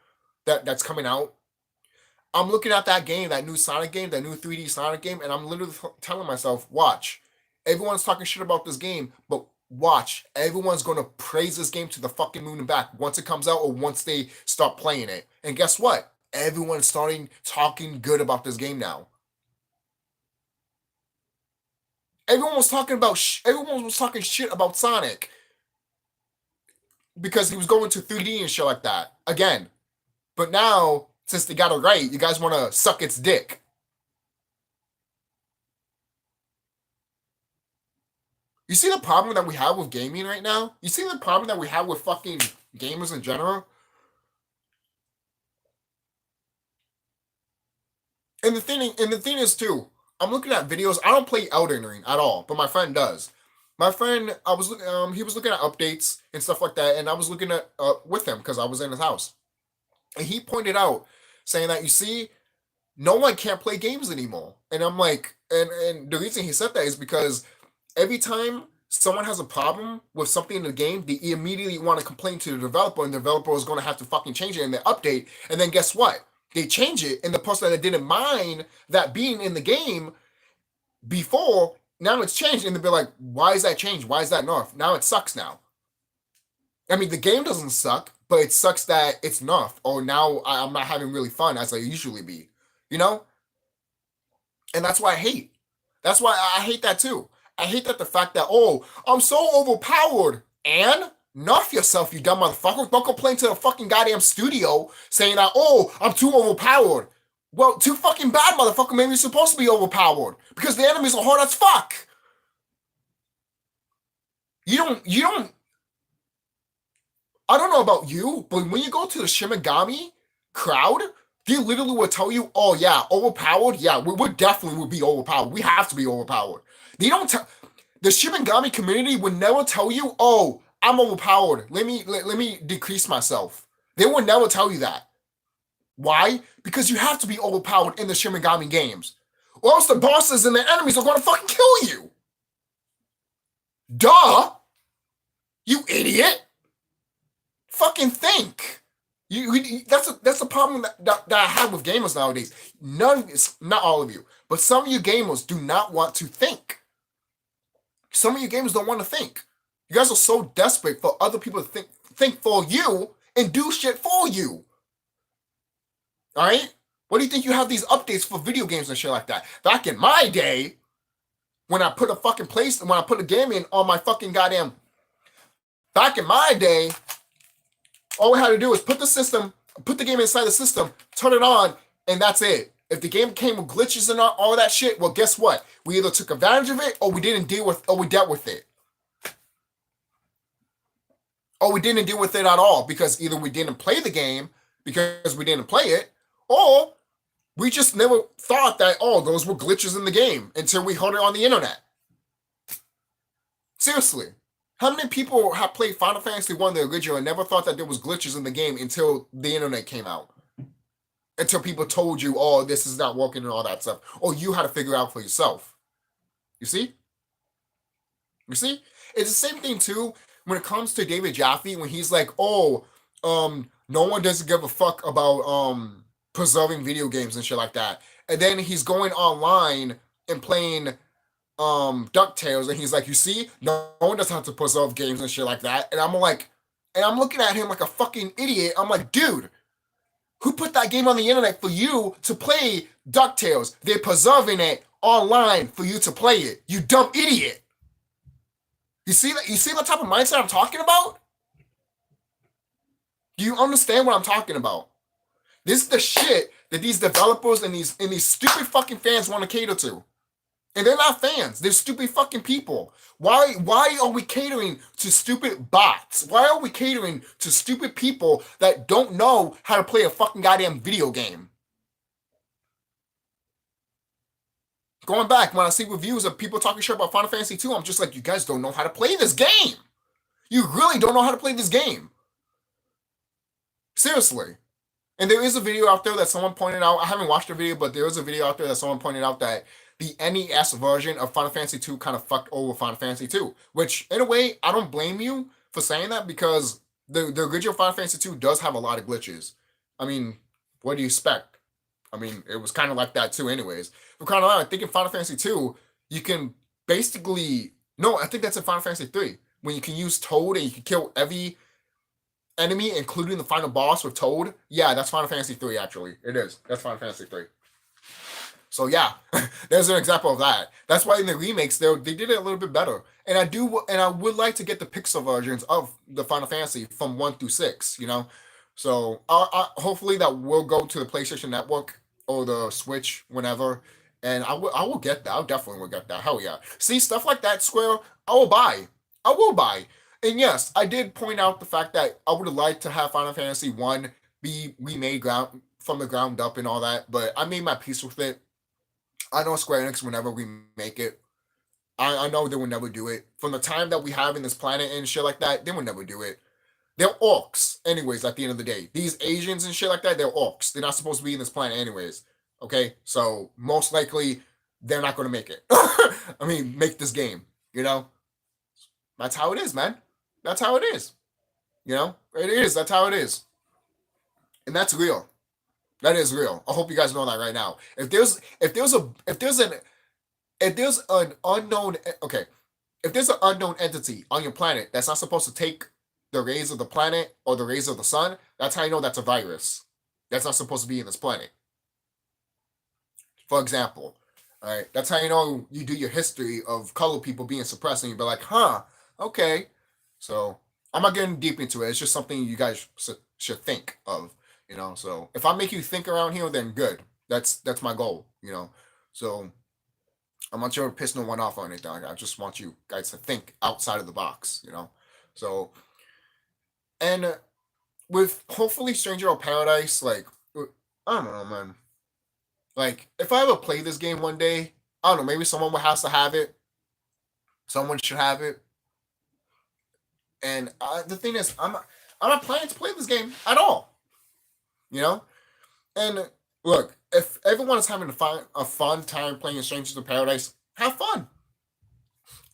that's coming out? I'm looking at that game, that new Sonic game, that new 3D Sonic game, and I'm literally telling myself, watch. Everyone's talking shit about this game, but watch. Everyone's going to praise this game to the fucking moon and back once it comes out or once they start playing it. And guess what? Everyone's starting talking good about this game now. Everyone was talking shit about Sonic because he was going to 3D and shit like that again. But now, since they got it right, you guys want to suck its dick. You see the problem that we have with gaming right now? You see the problem that we have with fucking gamers in general? And the thing is too, I'm looking at videos. I don't play Elden Ring at all, but my friend does. My friend, I was he was looking at updates and stuff like that, and I was looking at with him because I was in his house, and he pointed out saying that you see, no one can't play games anymore, and I'm like, and the reason he said that is because every time someone has a problem with something in the game, they immediately want to complain to the developer, and the developer is going to have to fucking change it in the update. And then guess what? They change it, and the person that didn't mind that being in the game before, now it's changed, and they'll be like, why is that changed? Why is that nerf? Now it sucks now. I mean, the game doesn't suck, but it sucks that it's nerf. Or now I'm not having really fun as I usually be. You know? And that's why I hate. That's why I hate that too. I hate that the fact that, oh, I'm so overpowered. And nerf yourself, you dumb motherfucker. Don't complain to the fucking goddamn studio saying that, oh, I'm too overpowered. Well, too fucking bad, motherfucker. Maybe you're supposed to be overpowered. Because the enemies are hard as fuck. You don't I don't know about you, but when you go to the Shimigami crowd, they literally will tell you, oh yeah, overpowered? Yeah, we definitely would be overpowered. We have to be overpowered. They don't tell the Shimigami community would never tell you, oh, I'm overpowered. Let me decrease myself. They would never tell you that. Why? Because you have to be overpowered in the Shimigami games. Or else the bosses and the enemies are gonna fucking kill you. Duh! You idiot! Fucking think. That's a problem that I have with gamers nowadays. Not all of you, but some of you gamers do not want to think. Some of you gamers don't want to think. You guys are so desperate for other people to think for you and do shit for you. All right? What do you think you have these updates for video games and shit like that? Back in my day, when I put a game in on my fucking goddamn. Back in my day, all we had to do was put the game inside the system, turn it on, and that's it. If the game came with glitches and all that shit, well, guess what? We either took advantage of it or we dealt with it. Or we didn't deal with it at all because either we didn't play the game because we didn't play it, or we just never thought that, oh, those were glitches in the game until we heard it on the internet. Seriously. How many people have played Final Fantasy 1 the original and never thought that there was glitches in the game until the internet came out? Until people told you, oh, this is not working and all that stuff. Or you had to figure it out for yourself. You see? You see? It's the same thing too when it comes to David Jaffe when he's like, oh, no one doesn't give a fuck about preserving video games and shit like that. And then he's going online and playing DuckTales, and he's like, you see, no one doesn't have to preserve games and shit like that. And I'm like, and I'm looking at him like a fucking idiot. I'm like, dude, who put that game on the internet for you to play DuckTales? They're preserving it online for you to play it. You dumb idiot. You see that? You see the type of mindset I'm talking about? Do you understand what I'm talking about? This is the shit that these developers and these stupid fucking fans want to cater to. And they're not fans. They're stupid fucking people. Why are we catering to stupid bots? Why are we catering to stupid people that don't know how to play a fucking goddamn video game? Going back, when I see reviews of people talking shit about Final Fantasy 2, I'm just like, you guys don't know how to play this game. You really don't know how to play this game. Seriously. And there is a video out there that someone pointed out. I haven't watched the video, but there is a video out there that someone pointed out that the NES version of Final Fantasy 2 kind of fucked over Final Fantasy 2. Which, in a way, I don't blame you for saying that because the original Final Fantasy 2 does have a lot of glitches. I mean, what do you expect? I mean, it was kind of like that too anyways. But kind of like, I think in Final Fantasy 2, you can basically... No, I think that's in Final Fantasy 3. When you can use Toad and you can kill every enemy, including the final boss with Toad. Yeah, that's Final Fantasy 3, actually. It is. That's Final Fantasy 3. So yeah, there's an example of that. That's why in the remakes they did it a little bit better. And I would like to get the pixel versions of the Final Fantasy from 1 through 6, you know? So hopefully that will go to the PlayStation Network or the Switch whenever. And I will get that. I definitely will get that. Hell yeah. See, stuff like that, Square, I will buy. I will buy. And yes, I did point out the fact that I would have liked to have Final Fantasy 1 be remade from the ground up and all that, but I made my peace with it. I know Square Enix will never remake it. I know they will never do it. From the time that we have in this planet and shit like that, they will never do it. They're orcs, anyways, at the end of the day. These Asians and shit like that, they're orcs. They're not supposed to be in this planet, anyways. Okay? So, most likely, they're not going to make it. I mean, make this game, you know? That's how it is, man. That's how it is. You know? It is. That's how it is. And that's real. That is real. I hope you guys know that right now. If there's an unknown if there's an unknown entity on your planet that's not supposed to take the rays of the planet or the rays of the sun, that's how you know that's a virus. That's not supposed to be in this planet. For example, all right, that's how you know you do your history of colored people being suppressed, and you be like, huh, okay. So I'm not getting deep into it. It's just something you guys should think of, you know. So if I make you think around here, then good. That's my goal, you know. So I'm not trying to piss no one off or anything. I just want you guys to think outside of the box, you know. So, and with hopefully Stranger of Paradise, like I don't know, man. Like if I ever play this game one day, I don't know. Maybe someone has to have it. Someone should have it. And the thing is, I'm not planning to play this game at all. You know. And look, if everyone is having a fun time playing Strangers of Paradise, have fun.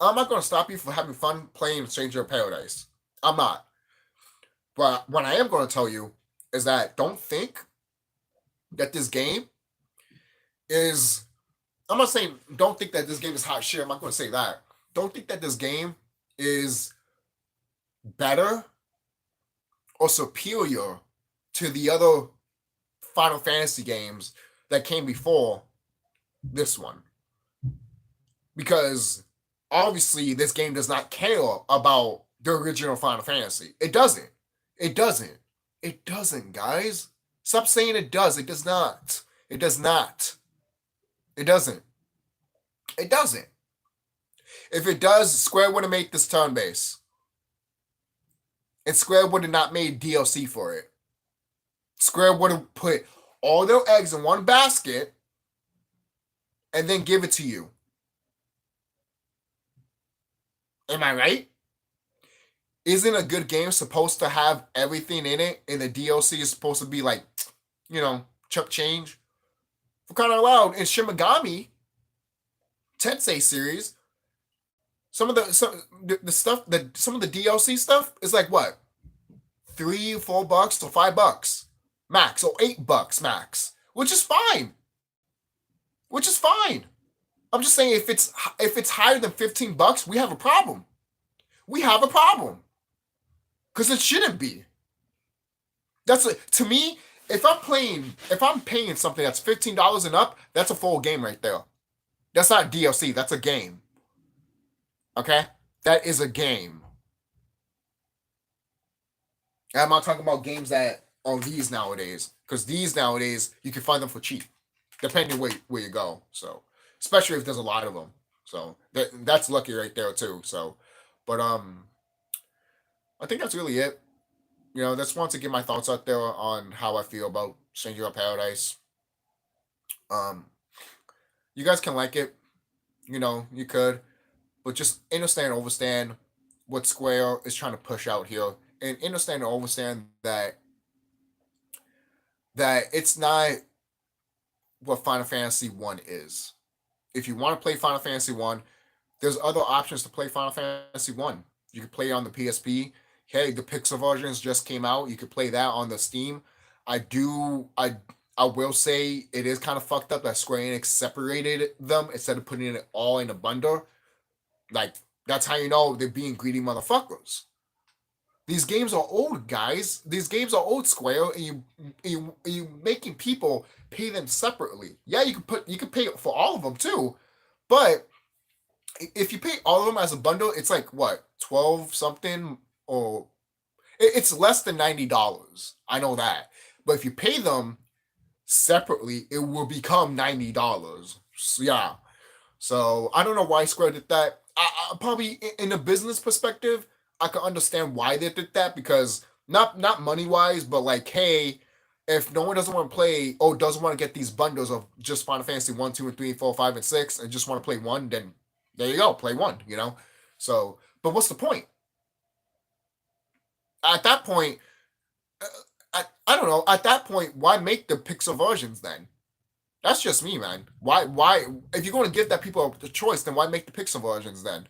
I'm not going to stop you from having fun playing Stranger of Paradise. I'm not. But what I am going to tell you is that don't think that this game is. I'm not saying don't think that this game is hot shit. I'm not going to say that. Don't think that this game is better or superior to the other Final Fantasy games that came before this one. Because obviously this game does not care about the original Final Fantasy. It doesn't. It doesn't. It doesn't, guys. Stop saying it does. It does not. It does not. It doesn't. It doesn't. If it does, Square would have made this turn-based. And Square would have not made DLC for it. Square would have put all their eggs in one basket and then give it to you. Am I right? Isn't a good game supposed to have everything in it, and the DLC is supposed to be like, you know, chunk change? For crying out loud, in Shin Megami Tensei series, some of the stuff that some of the DLC stuff is like what, $3, $4 to $5 max, or $8 max, which is fine. Which is fine. I'm just saying if it's higher than $15, we have a problem. We have a problem. Because it shouldn't be. To me, if I'm paying something that's $15 and up, that's a full game right there. That's not DLC, that's a game. Okay? That is a game. And I'm not talking about games that are these nowadays. Because these nowadays, you can find them for cheap. Depending where you go. So, especially if there's a lot of them. So, that's lucky right there too. So, but I think that's really it. You know, just want to get my thoughts out there on how I feel about Stranger of Paradise. You guys can like it. You know, you could. But just understand and understand what Square is trying to push out here. And understand and understand that it's not what Final Fantasy 1 is. If you want to play Final Fantasy 1, there's other options to play Final Fantasy 1. You can play it on the PSP. Hey, the Pixel versions just came out. You could play that on the Steam. I will say it is kind of fucked up that Square Enix separated them instead of putting it all in a bundle. Like, that's how you know they're being greedy motherfuckers. These games are old, guys. These games are old, Square, and you making people pay them separately. Yeah, you can pay for all of them too, but if you pay all of them as a bundle, it's like what, 12 something, or it's less than $90. I know that, but if you pay them separately, it will become $90. So, yeah. So I don't know why Square did that. I probably in a business perspective, I can understand why they did that, because not money wise, but like, hey, if no one doesn't want to play or doesn't want to get these bundles of just Final Fantasy 1, 2, and 3, 4, 5, and 6 and just want to play one, then there you go, play one, you know? So, but what's the point? At that point, I don't know. At that point, why make the pixel versions then? That's just me, man. Why? If you're going to give that people the choice, then why make the pixel versions then?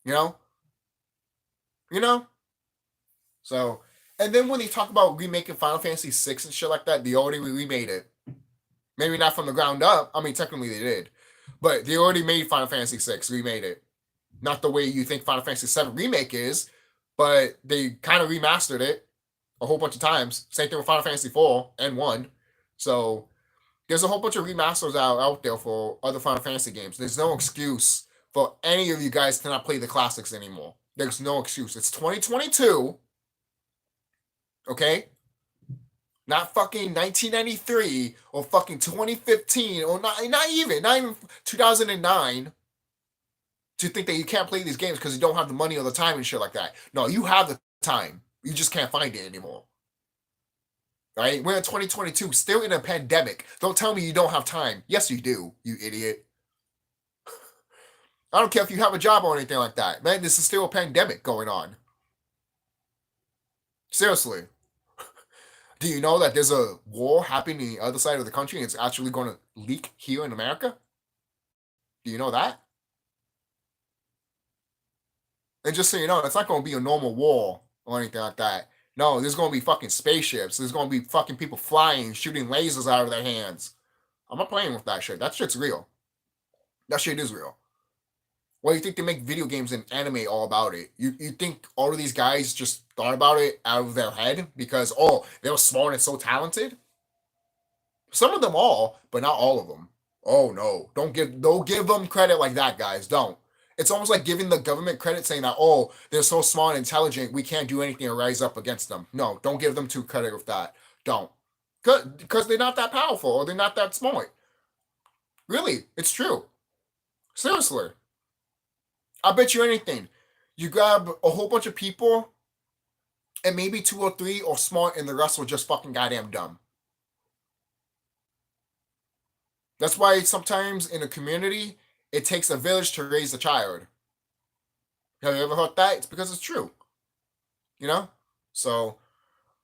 You know? You know? So, and then when they talk about remaking Final Fantasy 6 and shit like that, they already remade it. Maybe not from the ground up. I mean, technically they did. But they already made Final Fantasy 6, remade it. Not the way you think Final Fantasy 7 Remake is, but they kind of remastered it a whole bunch of times. Same thing with Final Fantasy 4 and 1. So there's a whole bunch of remasters out there for other Final Fantasy games. There's no excuse for any of you guys to not play the classics anymore. There's no excuse. It's 2022. Okay? Not fucking 1993 or fucking 2015 or not even 2009 to think that you can't play these games because you don't have the money or the time and shit like that. No, you have the time. You just can't find it anymore. Right? We're in 2022, still in a pandemic. Don't tell me you don't have time. Yes, you do, you idiot. I don't care if you have a job or anything like that. Man, this is still a pandemic going on. Seriously. Do you know that there's a war happening on the other side of the country and it's actually going to leak here in America? Do you know that? And just so you know, it's not going to be a normal war or anything like that. No, there's going to be fucking spaceships. There's going to be fucking people flying, shooting lasers out of their hands. I'm not playing with that shit. That shit's real. That shit is real. Why do you think they make video games and anime all about it? You think all of these guys just thought about it out of their head because, oh, they were smart and so talented? Some of them all, but not all of them. Oh no, don't give them credit like that, guys. Don't. It's almost like giving the government credit saying that, oh, they're so smart and intelligent, we can't do anything to rise up against them. No, don't give them too credit with that. Don't. Because they're not that powerful or they're not that smart. Really, it's true. Seriously. I bet you anything. You grab a whole bunch of people, and maybe 2 or 3 are smart, and the rest are just fucking goddamn dumb. That's why sometimes in a community, it takes a village to raise a child. Have you ever heard that? It's because it's true. You know? So,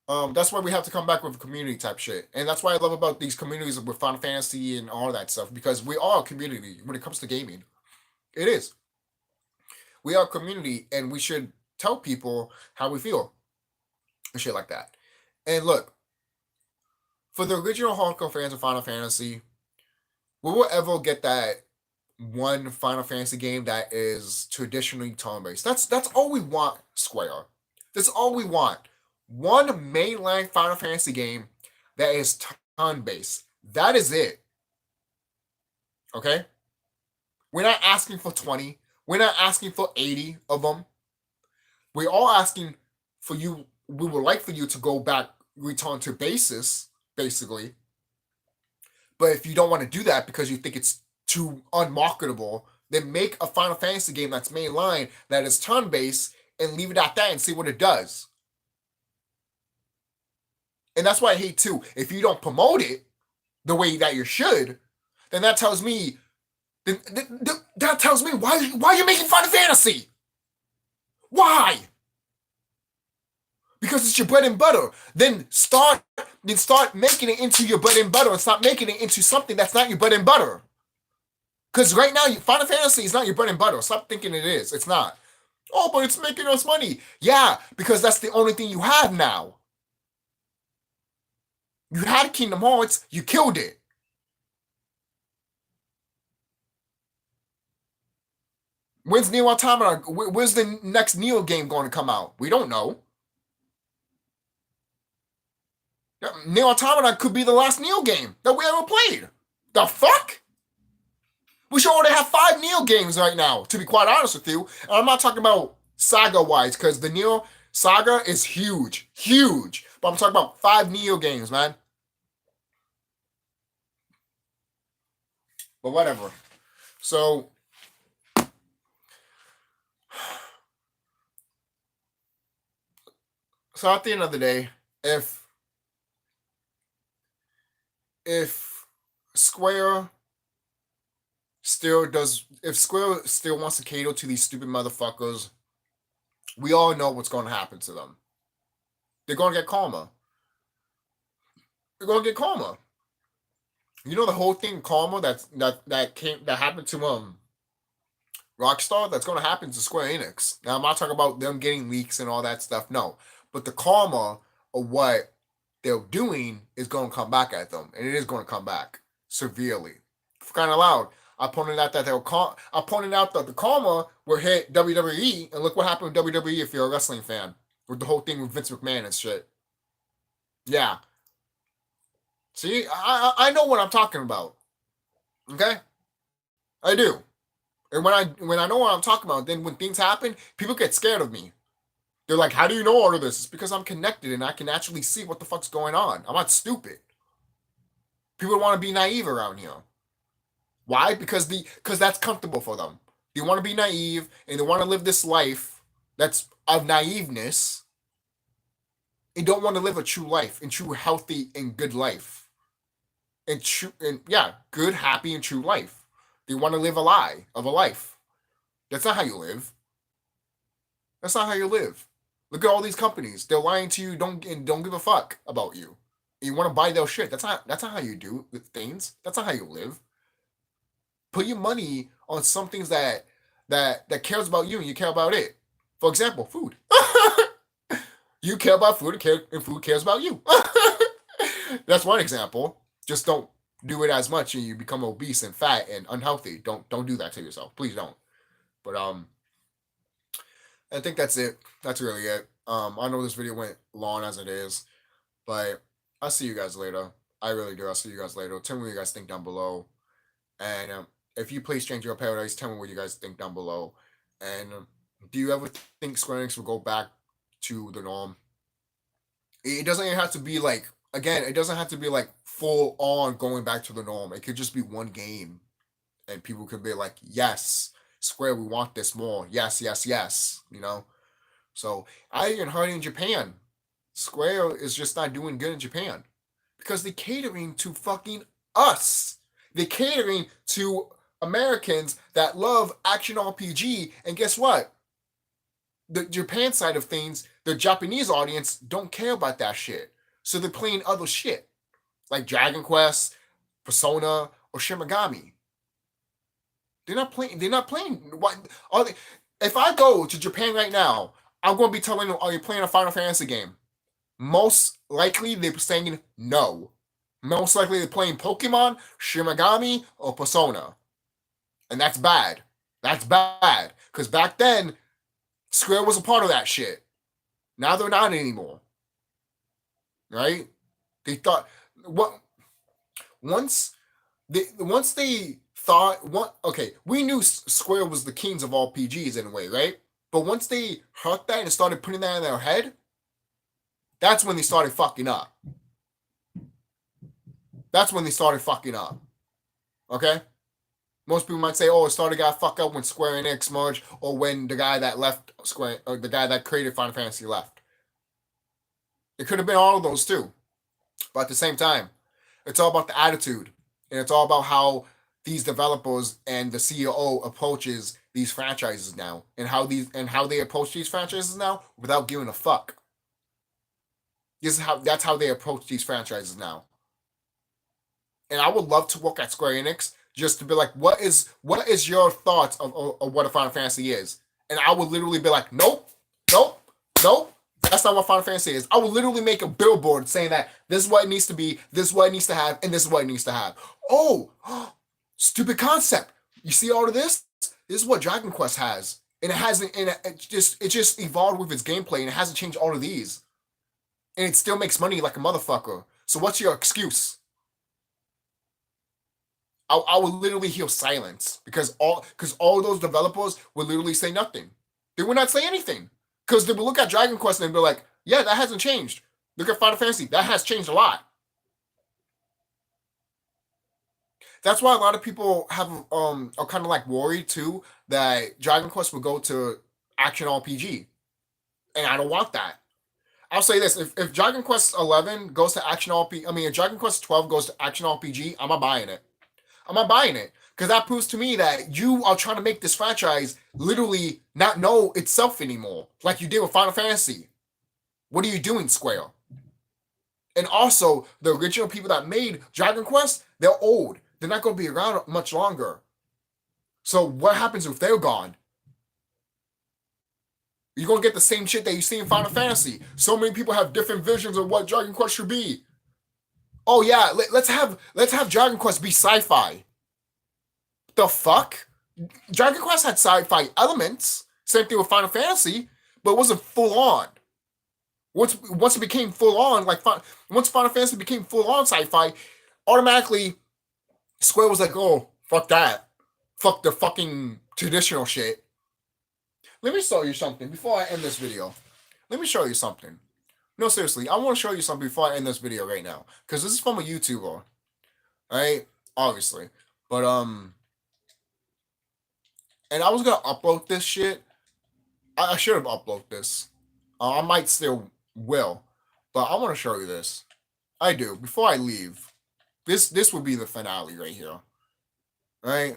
that's why we have to come back with community type shit. And that's why I love about these communities with Final Fantasy and all that stuff, because we are a community when it comes to gaming. It is. We are a community, and we should tell people how we feel and shit like that. And look, for the original hardcore fans of Final Fantasy, we will ever get that one Final Fantasy game that is traditionally turn-based. That's all we want, Square. That's all we want. One mainline Final Fantasy game that is turn-based. That is it. Okay? We're not asking for 20. We're not asking for 80 of them. We're all asking for you. We would like for you to go back, return to basis, basically. But if you don't want to do that because you think it's too unmarketable, then make a Final Fantasy game that's mainline, that is turn-based, and leave it at that and see what it does. And that's why I hate too. If you don't promote it the way that you should, then that tells me why are you making Final Fantasy? Why? Because it's your bread and butter. Then start making it into your bread and butter and stop making it into something that's not your bread and butter. Because right now, Final Fantasy is not your bread and butter. Stop thinking it is. It's not. Oh, but it's making us money. Yeah, because that's the only thing you have now. You had Kingdom Hearts, you killed it. When's Neo Automata? Where's the next Neo game going to come out? We don't know. Neo Automata could be the last Neo game that we ever played. The fuck? We should already have 5 Neo games right now, to be quite honest with you. And I'm not talking about saga-wise, because the Neo saga is huge. Huge. But I'm talking about 5 Neo games, man. But whatever. So at the end of the day, if if Square if Square still wants to cater to these stupid motherfuckers, we all know what's going to happen to them. They're going to get karma. They're going to get karma. You know the whole thing karma that happened to Rockstar, that's going to happen to Square Enix. Now I'm not talking about them getting leaks and all that stuff. No, but the karma of what they're doing is going to come back at them, and it is going to come back severely. For kind of loud, I pointed out that I pointed out that the karma will hit WWE, and look what happened with WWE if you're a wrestling fan with the whole thing with Vince McMahon and shit. Yeah, see, I know what I'm talking about. Okay, I do. And when I know what I'm talking about, then when things happen, people get scared of me. They're like, "How do you know all of this?" It's because I'm connected and I can actually see what the fuck's going on. I'm not stupid. People want to be naive around here. Why? Because that's comfortable for them. They want to be naive and they want to live this life that's of naiveness and don't want to live a true life and true healthy and good life. And yeah, good, happy, and true life. They want to live a lie of a life. That's not how you live. That's not how you live. Look at all these companies. They're lying to you. Don't give a fuck about you. You want to buy their shit. That's not how you do things. That's not how you live. Put your money on some things that cares about you and you care about it. For example, food. You care about food and food cares about you. That's one example. Just don't do it as much and you become obese and fat and unhealthy. Don't do that to yourself. Please don't. But I think that's it. That's really it. I know this video went long as it is, but I'll see you guys later. I really do. I'll see you guys later. Tell me what you guys think down below. And if you play Stranger of Paradise, tell me what you guys think down below. And do you ever think Square Enix will go back to the norm? It doesn't have to be like, again, it doesn't have to be like full on going back to the norm. It could just be one game. And people could be like, yes, Square, we want this more. Yes, yes, yes. You know? So I even heard in Japan, Square is just not doing good in Japan. Because they're catering to fucking us. They're catering to Americans that love action RPG, and guess what? The Japan side of things, the Japanese audience don't care about that shit. So they're playing other shit. Like Dragon Quest, Persona, or Shimigami. They're not playing what are they, if I go to Japan right now, I'm gonna be telling them, are you playing a Final Fantasy game? Most likely they're saying no. Most likely they're playing Pokemon, Shimigami, or Persona. And that's bad. That's bad. Because back then, Square was a part of that shit. Now they're not anymore. Right? They thought what once they thought what okay, we knew Square was the kings of all PGs in a way, right? But once they heard that and started putting that in their head, that's when they started fucking up. That's when they started fucking up. Okay? Most people might say, oh, it started got fucked up when Square Enix merged or when the guy that left Square, or the guy that created Final Fantasy left. It could have been all of those too. But at the same time, it's all about the attitude. And it's all about how these developers and the CEO approaches these franchises now and how they approach these franchises now without giving a fuck. That's how they approach these franchises now. And I would love to work at Square Enix just to be like, what is your thoughts of what a Final Fantasy is? And I would literally be like, nope, nope, nope. That's not what Final Fantasy is. I would literally make a billboard saying that this is what it needs to be, this is what it needs to have, and this is what it needs to have. Oh, stupid concept. You see all of this? This is what Dragon Quest has. And it hasn't, and it just evolved with its gameplay, and it hasn't changed all of these. And it still makes money like a motherfucker. So what's your excuse? I would literally hear silence because all those developers would literally say nothing. They would not say anything because they would look at Dragon Quest and be like, "Yeah, that hasn't changed." Look at Final Fantasy, that has changed a lot. That's why a lot of people are kind of like worried too that Dragon Quest will go to action RPG, and I don't want that. I'll say this: if Dragon Quest 11 goes to action RPG, I mean, if Dragon Quest 12 goes to action RPG, I'm not buying it. I'm not buying it because that proves to me that you are trying to make this franchise literally not know itself anymore, like you did with Final Fantasy. What are you doing, Square? And also, the original people that made Dragon Quest, they're old. They're not going to be around much longer. So what happens if they're gone? You're going to get the same shit that you see in Final Fantasy. So many people have different visions of what Dragon Quest should be. Oh yeah, let's have Dragon Quest be sci-fi. The fuck? Dragon Quest had sci-fi elements. Same thing with Final Fantasy, but it wasn't full on. Once it became full on, like once Final Fantasy became full on sci-fi, automatically Square was like, oh, fuck that. Fuck the fucking traditional shit. Let me show you something before I end this video. Let me show you something. No, seriously, I want to show you something before I end this video right now. Because this is from a YouTuber. Right? Obviously. But, and I was going to upload this shit. I should have uploaded this. I might still will. But I want to show you this. I do. Before I leave. This would be the finale right here. Right?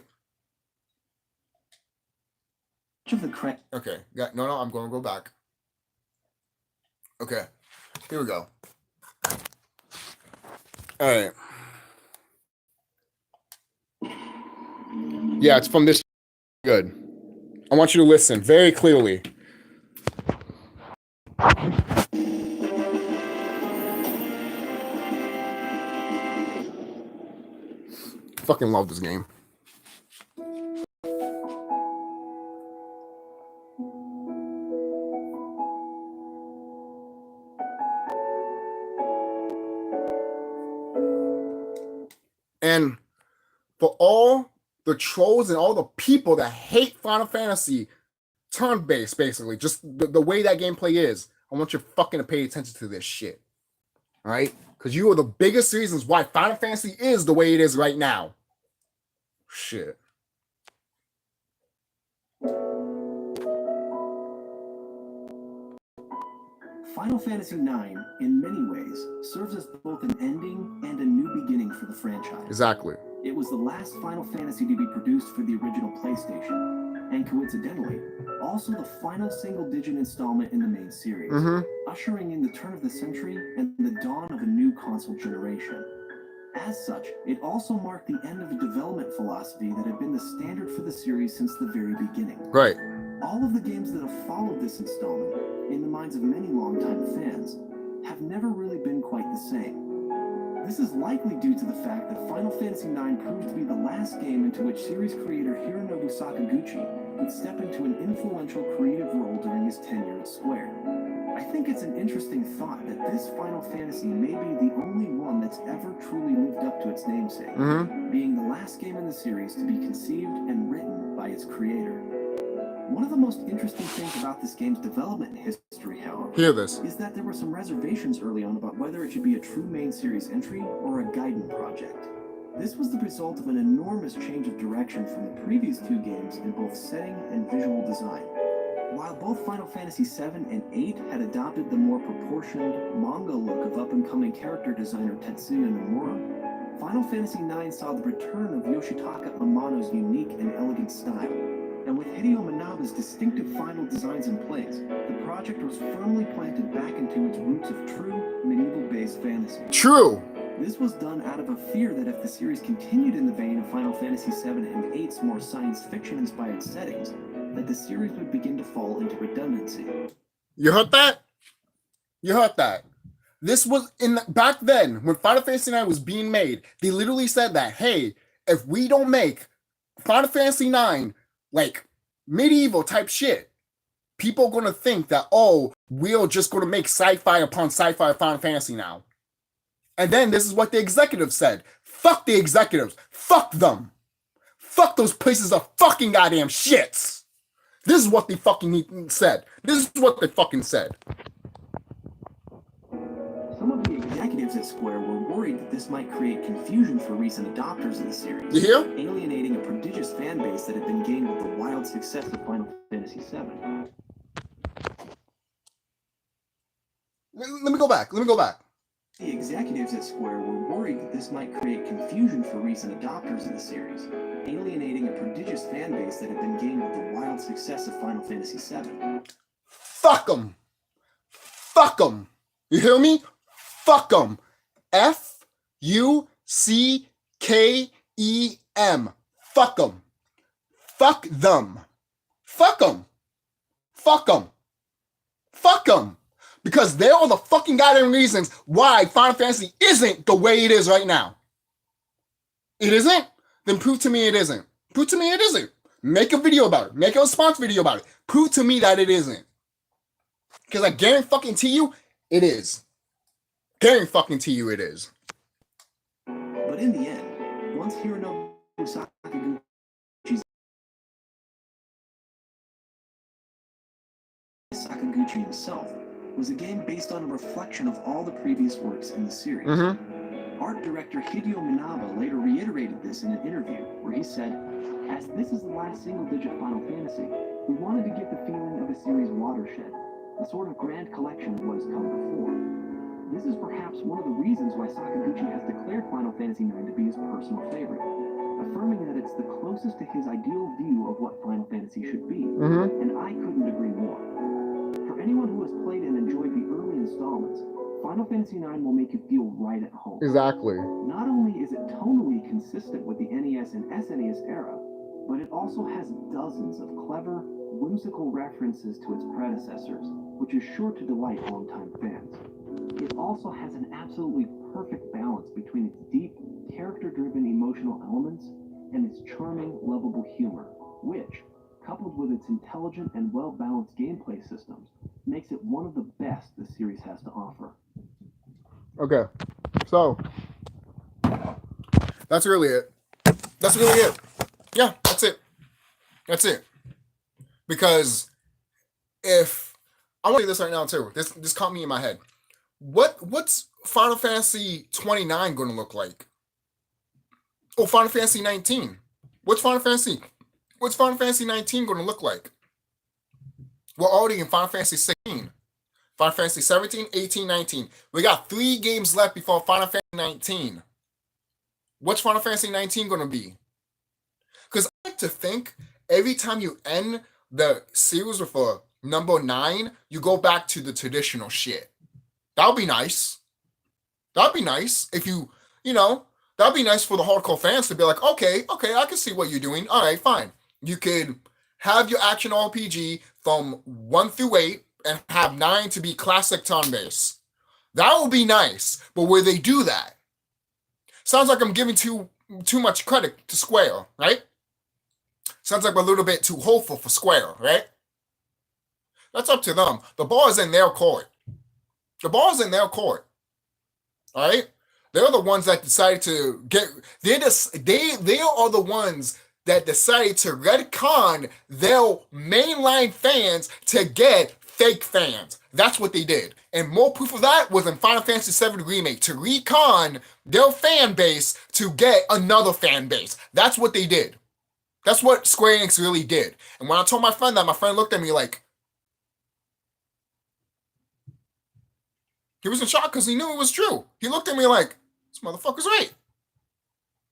Okay. No, I'm going to go back. Okay. Here we go. All right. Yeah, it's from this. Good. I want you to listen very clearly. Fucking love this game. And for all the trolls and all the people that hate Final Fantasy turn-based, basically, just the way that gameplay is, I want you fucking to pay attention to this shit. All right? Because you are the biggest reasons why Final Fantasy is the way it is right now. Shit. Final Fantasy IX, in many ways, serves as both an ending and a new beginning for the franchise. Exactly. It was the last Final Fantasy to be produced for the original PlayStation, and coincidentally, also the final single-digit installment in the main series, ushering in the turn of the century and the dawn of a new console generation. As such, it also marked the end of a development philosophy that had been the standard for the series since the very beginning. Right. All of the games that have followed this installment, in the minds of many longtime fans, have never really been quite the same. This is likely due to the fact that Final Fantasy IX proved to be the last game into which series creator Hironobu Sakaguchi would step into an influential creative role during his tenure at Square. I think it's an interesting thought that this Final Fantasy may be the only one that's ever truly lived up to its namesake, being the last game in the series to be conceived and written by its creator. One of the most interesting things about this game's development history, however, is that there were some reservations early on about whether it should be a true main series entry or a Gaiden project. This was the result of an enormous change of direction from the previous two games in both setting and visual design. While both Final Fantasy VII and VIII had adopted the more proportioned manga look of up-and-coming character designer Tetsuya Nomura, Final Fantasy IX saw the return of Yoshitaka Amano's unique and elegant style. And with Hideo Manaba's distinctive final designs in place, the project was firmly planted back into its roots of true, medieval-based fantasy. True! This was done out of a fear that if the series continued in the vein of Final Fantasy VII and VIII's more science fiction-inspired settings, that the series would begin to fall into redundancy. You heard that? You heard that? This was back then, when Final Fantasy IX was being made, they literally said that, hey, if we don't make Final Fantasy IX like medieval type shit, people are going to think that, oh, we're just going to make sci-fi upon sci-fi Final Fantasy now. And then this is what the executives said. Fuck the executives. Fuck them. Fuck those pieces of fucking goddamn shits. This is what they fucking said. This is what they fucking said. Some of the executives at Square were worried that this might create confusion for recent adopters of the series, you hear? Alienating a prodigious fan base that had been gained with the wild success of Final Fantasy VII. Let me go back. The executives at Square were worried that this might create confusion for recent adopters of the series, alienating a prodigious fan base that had been gained with the wild success of Final Fantasy VII. Fuck them. Fuck them. You hear me? Fuck them. F-U-C-K-E-M. Fuck them. Fuck them. Fuck them. Fuck them. Fuck them. Because they are the fucking goddamn reasons why Final Fantasy isn't the way it is right now. It isn't? Then prove to me it isn't. Prove to me it isn't. Make a video about it. Make a response video about it. Prove to me that it isn't. Because I guarantee you, it is. Guarantee you, it is. But in the end, once Hironobu Sakaguchi himself was a game based on a reflection of all the previous works in the series. Art director Hideo Minaba later reiterated this in an interview where he said, "As this is the last single-digit Final Fantasy, we wanted to give the feeling of a series watershed, a sort of grand collection of what has come before. This is perhaps one of the reasons why Sakaguchi has declared Final Fantasy IX to be his personal favorite, affirming that it's the closest to his ideal view of what Final Fantasy should be, and I couldn't agree more. For anyone who has played and enjoyed the early installments, Final Fantasy IX will make you feel right at home. Exactly. Not only is it tonally consistent with the NES and SNES era, but it also has dozens of clever, whimsical references to its predecessors, which is sure to delight longtime fans. It also has an absolutely perfect balance between its deep, character-driven emotional elements and its charming, lovable humor, which, coupled with its intelligent and well-balanced gameplay systems, makes it one of the best the series has to offer." Okay, so that's really it. That's really it. Yeah, that's it. That's it. Because if I want to do this right now too, this caught me in my head. What's Final Fantasy 29 going to look like? Oh, Final Fantasy 19. What's Final Fantasy 19 going to look like? We're already in Final Fantasy 16. Final Fantasy 17, 18, 19. We got 3 games left before Final Fantasy 19. What's Final Fantasy 19 going to be? Because I like to think every time you end the series with a number 9, you go back to the traditional shit. That would be nice. That would be nice if you know, that would be nice for the hardcore fans to be like, okay, I can see what you're doing. All right, fine. You could have your action RPG from 1 through 8 and have 9 to be classic turn-based. That would be nice. But will they do that? Sounds like I'm giving too much credit to Square, right? Sounds like a little bit too hopeful for Square, right? That's up to them. The ball is in their court. The ball is in their court. All right? They're the ones that decided to get. They are the ones that decided to retcon their mainline fans to get fake fans. That's what they did. And more proof of that was in Final Fantasy VII Remake, to recon their fan base to get another fan base. That's what they did. That's what Square Enix really did. And when I told my friend that, my friend looked at me like, he was in shock because he knew it was true. He looked at me like, this motherfucker's right.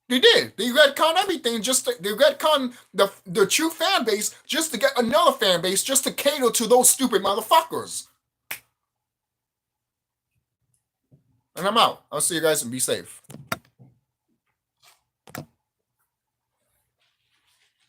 They did. They retcon everything. They retcon the true fan base just to get another fan base, just to cater to those stupid motherfuckers. And I'm out. I'll see you guys and be safe.